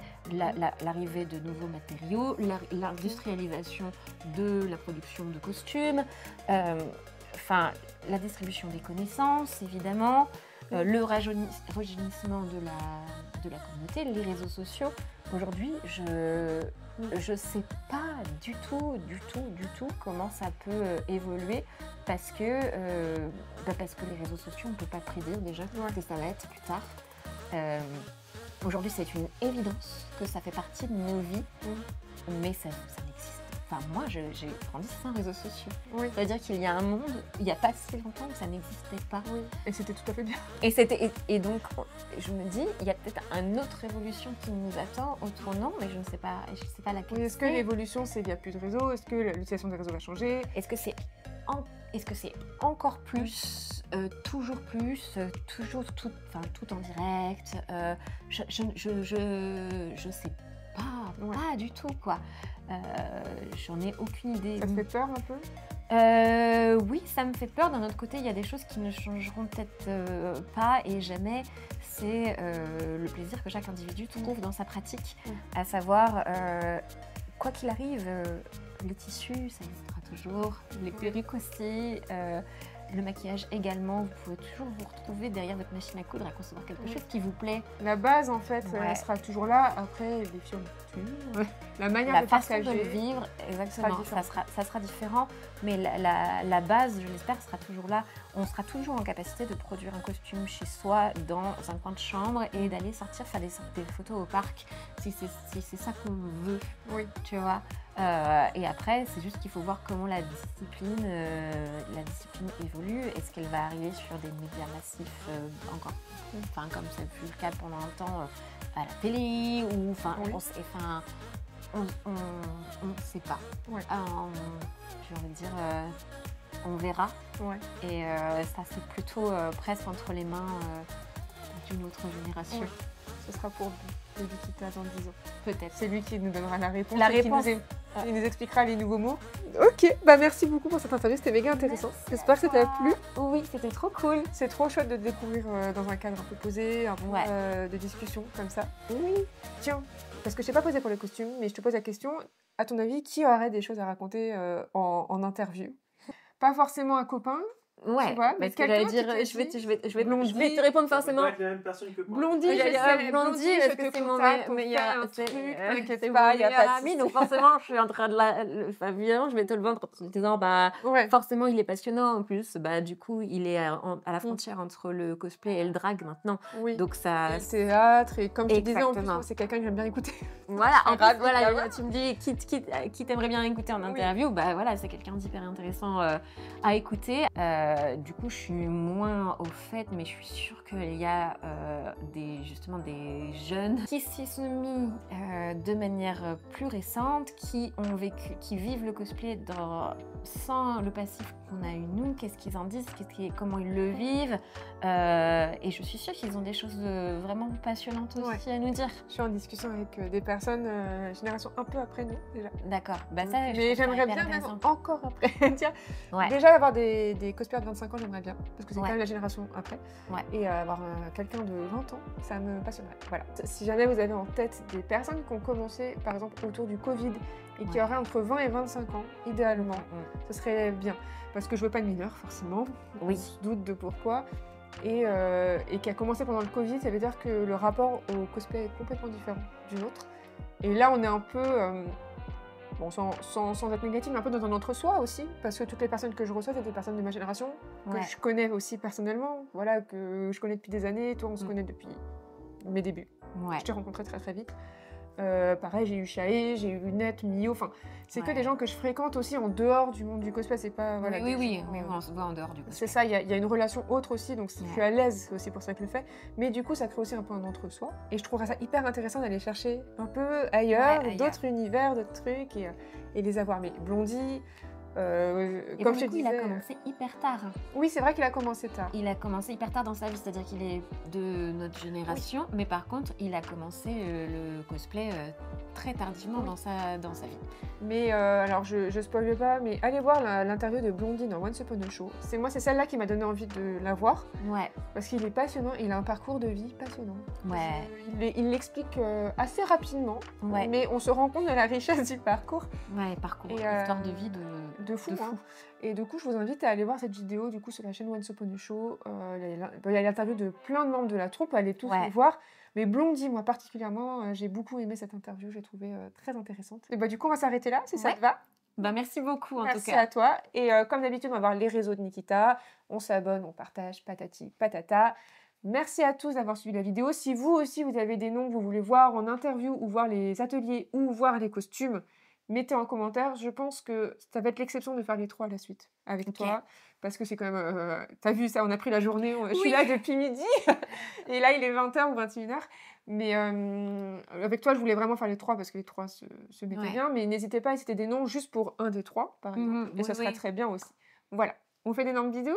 l'arrivée de nouveaux matériaux, l'industrialisation de la production de costumes, la distribution des connaissances, évidemment, le rajeunissement de la communauté, les réseaux sociaux. Aujourd'hui, je sais pas du tout comment ça peut évoluer parce que les réseaux sociaux, on ne peut pas prédire déjà ce que ça va être plus tard. Aujourd'hui, c'est une évidence que ça fait partie de nos vies, mais ça n'existe. Enfin, moi, j'ai grandi sans réseaux sociaux. Oui. Ça veut dire qu'il y a un monde, il n'y a pas si longtemps que ça n'existait pas. Oui. Et c'était tout à fait bien. Et donc, je me dis, il y a peut-être une autre révolution qui nous attend au tournant, mais je ne sais pas laquelle. Oui, est-ce que l'évolution, c'est qu'il n'y a plus de réseaux? Est-ce que l'utilisation des réseaux va changer? Est-ce que c'est encore plus, toujours plus, toujours tout en direct? Je sais pas du tout, quoi. J'en ai aucune idée. Ça te fait peur un peu? Oui, ça me fait peur. D'un autre côté, il y a des choses qui ne changeront peut-être pas et jamais. C'est le plaisir que chaque individu trouve dans sa pratique, à savoir, quoi qu'il arrive, les tissus, ça existera toujours, les perruques aussi, le maquillage également. Vous pouvez toujours vous retrouver derrière votre machine à coudre à concevoir quelque chose qui vous plaît. La base, en fait, elle sera toujours là. Après, les fioritures, la manière de façon partager, de le vivre, exactement, ça sera différent. Mais la base, je l'espère, sera toujours là. On sera toujours en capacité de produire un costume chez soi, dans un coin de chambre, et d'aller faire des photos au parc, si c'est ça qu'on veut, tu vois. Et après, c'est juste qu'il faut voir comment la discipline évolue. Est-ce qu'elle va arriver sur des médias massifs encore, comme ça fut le cas pendant un temps à la télé, ou on ne sait pas. J'ai envie de dire, on verra. Et ça, c'est plutôt presque entre les mains d'une autre génération. Ce sera pour Nikita dans 10 ans. Peut-être. C'est lui qui nous donnera la réponse. Il nous expliquera les nouveaux mots. Ok, bah merci beaucoup pour cette interview, c'était méga intéressant. J'espère que ça t'a plu. Oui, c'était trop cool. C'est trop chouette de te découvrir dans un cadre un peu posé, un peu de discussion comme ça. Oui. Tiens, parce que je t'ai pas posé pour les costumes, mais je te pose la question, à ton avis, qui aurait des choses à raconter en interview? Pas forcément un copain, Ouais, tu vois, mais parce que j'allais dire, je vais te répondre Ça peut forcément. pas être la même personne que moi. Blondie, Il y a Blondie, parce que c'est mon meilleur ami, donc forcément, je suis en train de évidemment, je vais te le vendre en te disant, bah, forcément, il est passionnant en plus. Bah, du coup, il est à la frontière entre le cosplay et le drag maintenant. Oui. Donc ça. Et le théâtre, et comme je te disais, en plus, c'est quelqu'un que j'aime bien écouter. Voilà, en plus, voilà, tu me dis qui t'aimerais bien écouter en interview, bah voilà, c'est quelqu'un d'hyper intéressant à écouter. Du coup, je suis moins au fait, mais je suis sûre qu'il y a justement des jeunes qui s'y sont mis de manière plus récente, qui vivent le cosplay sans le passif qu'on a eu nous. Qu'est-ce qu'ils en disent, comment ils le vivent. Et je suis sûre qu'ils ont des choses vraiment passionnantes aussi à nous dire. Je suis en discussion avec des personnes génération un peu après nous déjà. D'accord, bah ça, mais j'aimerais bien même encore après. Tiens, ouais. Déjà avoir des cosplayers de 25 ans, j'aimerais bien, parce que c'est quand même la génération après. Ouais. Et avoir quelqu'un de 20 ans, ça me passionnerait. Voilà. Si jamais vous avez en tête des personnes qui ont commencé, par exemple, autour du Covid, et qui auraient entre 20 et 25 ans, idéalement, ce serait bien. Parce que je veux pas de mineurs, forcément. Oui. On se doute de pourquoi. Et qui a commencé pendant le Covid, ça veut dire que le rapport au cosplay est complètement différent du nôtre. Et là, on est un peu, bon, sans être négatif, mais un peu dans un entre-soi aussi, parce que toutes les personnes que je reçois, c'est des personnes de ma génération, que je connais aussi personnellement, voilà, que je connais depuis des années. Toi, on se connaît depuis mes débuts. Ouais. Je t'ai rencontré très très vite. Pareil, j'ai eu Shae, j'ai eu Net, Mio, enfin, c'est que des gens que je fréquente aussi en dehors du monde du cosplay, c'est pas... Voilà, oui, on se voit en dehors du cosplay. C'est ça, il y a une relation autre aussi, donc je suis à l'aise, c'est aussi pour ça que je le fais, mais du coup, ça crée aussi un peu un entre-soi, et je trouverais ça hyper intéressant d'aller chercher un peu ailleurs, d'autres univers, d'autres trucs, et les avoir. Mais Blondie... et comme je te disais, il a commencé hyper tard. Oui, c'est vrai qu'il a commencé tard. Il a commencé hyper tard dans sa vie, c'est-à-dire qu'il est de notre génération, mais par contre, il a commencé le cosplay très tardivement dans sa vie. Mais alors, je spoil pas, mais allez voir l'interview de Blondie dans Once Upon a Show. C'est celle-là qui m'a donné envie de la voir. Ouais. Parce qu'il est passionnant, il a un parcours de vie passionnant. Ouais. Il l'explique assez rapidement, mais on se rend compte de la richesse du parcours. Ouais, histoire de vie de fou. Hein. Et du coup, je vous invite à aller voir cette vidéo du coup sur la chaîne Once Upon a Show. Il y a l'interview de plein de membres de la troupe, allez tous les voir. Mais Blondie, moi particulièrement, j'ai beaucoup aimé cette interview, j'ai trouvé très intéressante. Et du coup, on va s'arrêter là, si ça te va. Bah, merci beaucoup en tout cas. Merci à toi. Et comme d'habitude, on va voir les réseaux de Nikita. On s'abonne, on partage, patati patata. Merci à tous d'avoir suivi la vidéo. Si vous aussi, vous avez des noms que vous voulez voir en interview ou voir les ateliers ou voir les costumes, mettez en commentaire. Je pense que ça va être l'exception de faire les 3 à la suite avec toi. Parce que c'est quand même... T'as vu ça, on a pris la journée. Je suis là depuis midi. Et là, il est 20h ou 21h. Mais avec toi, je voulais vraiment faire les 3 parce que les 3 se mettaient bien. Mais n'hésitez pas à citer des noms juste pour un des 3, par exemple. Et ça sera très bien aussi. Voilà. On fait d'énormes bisous.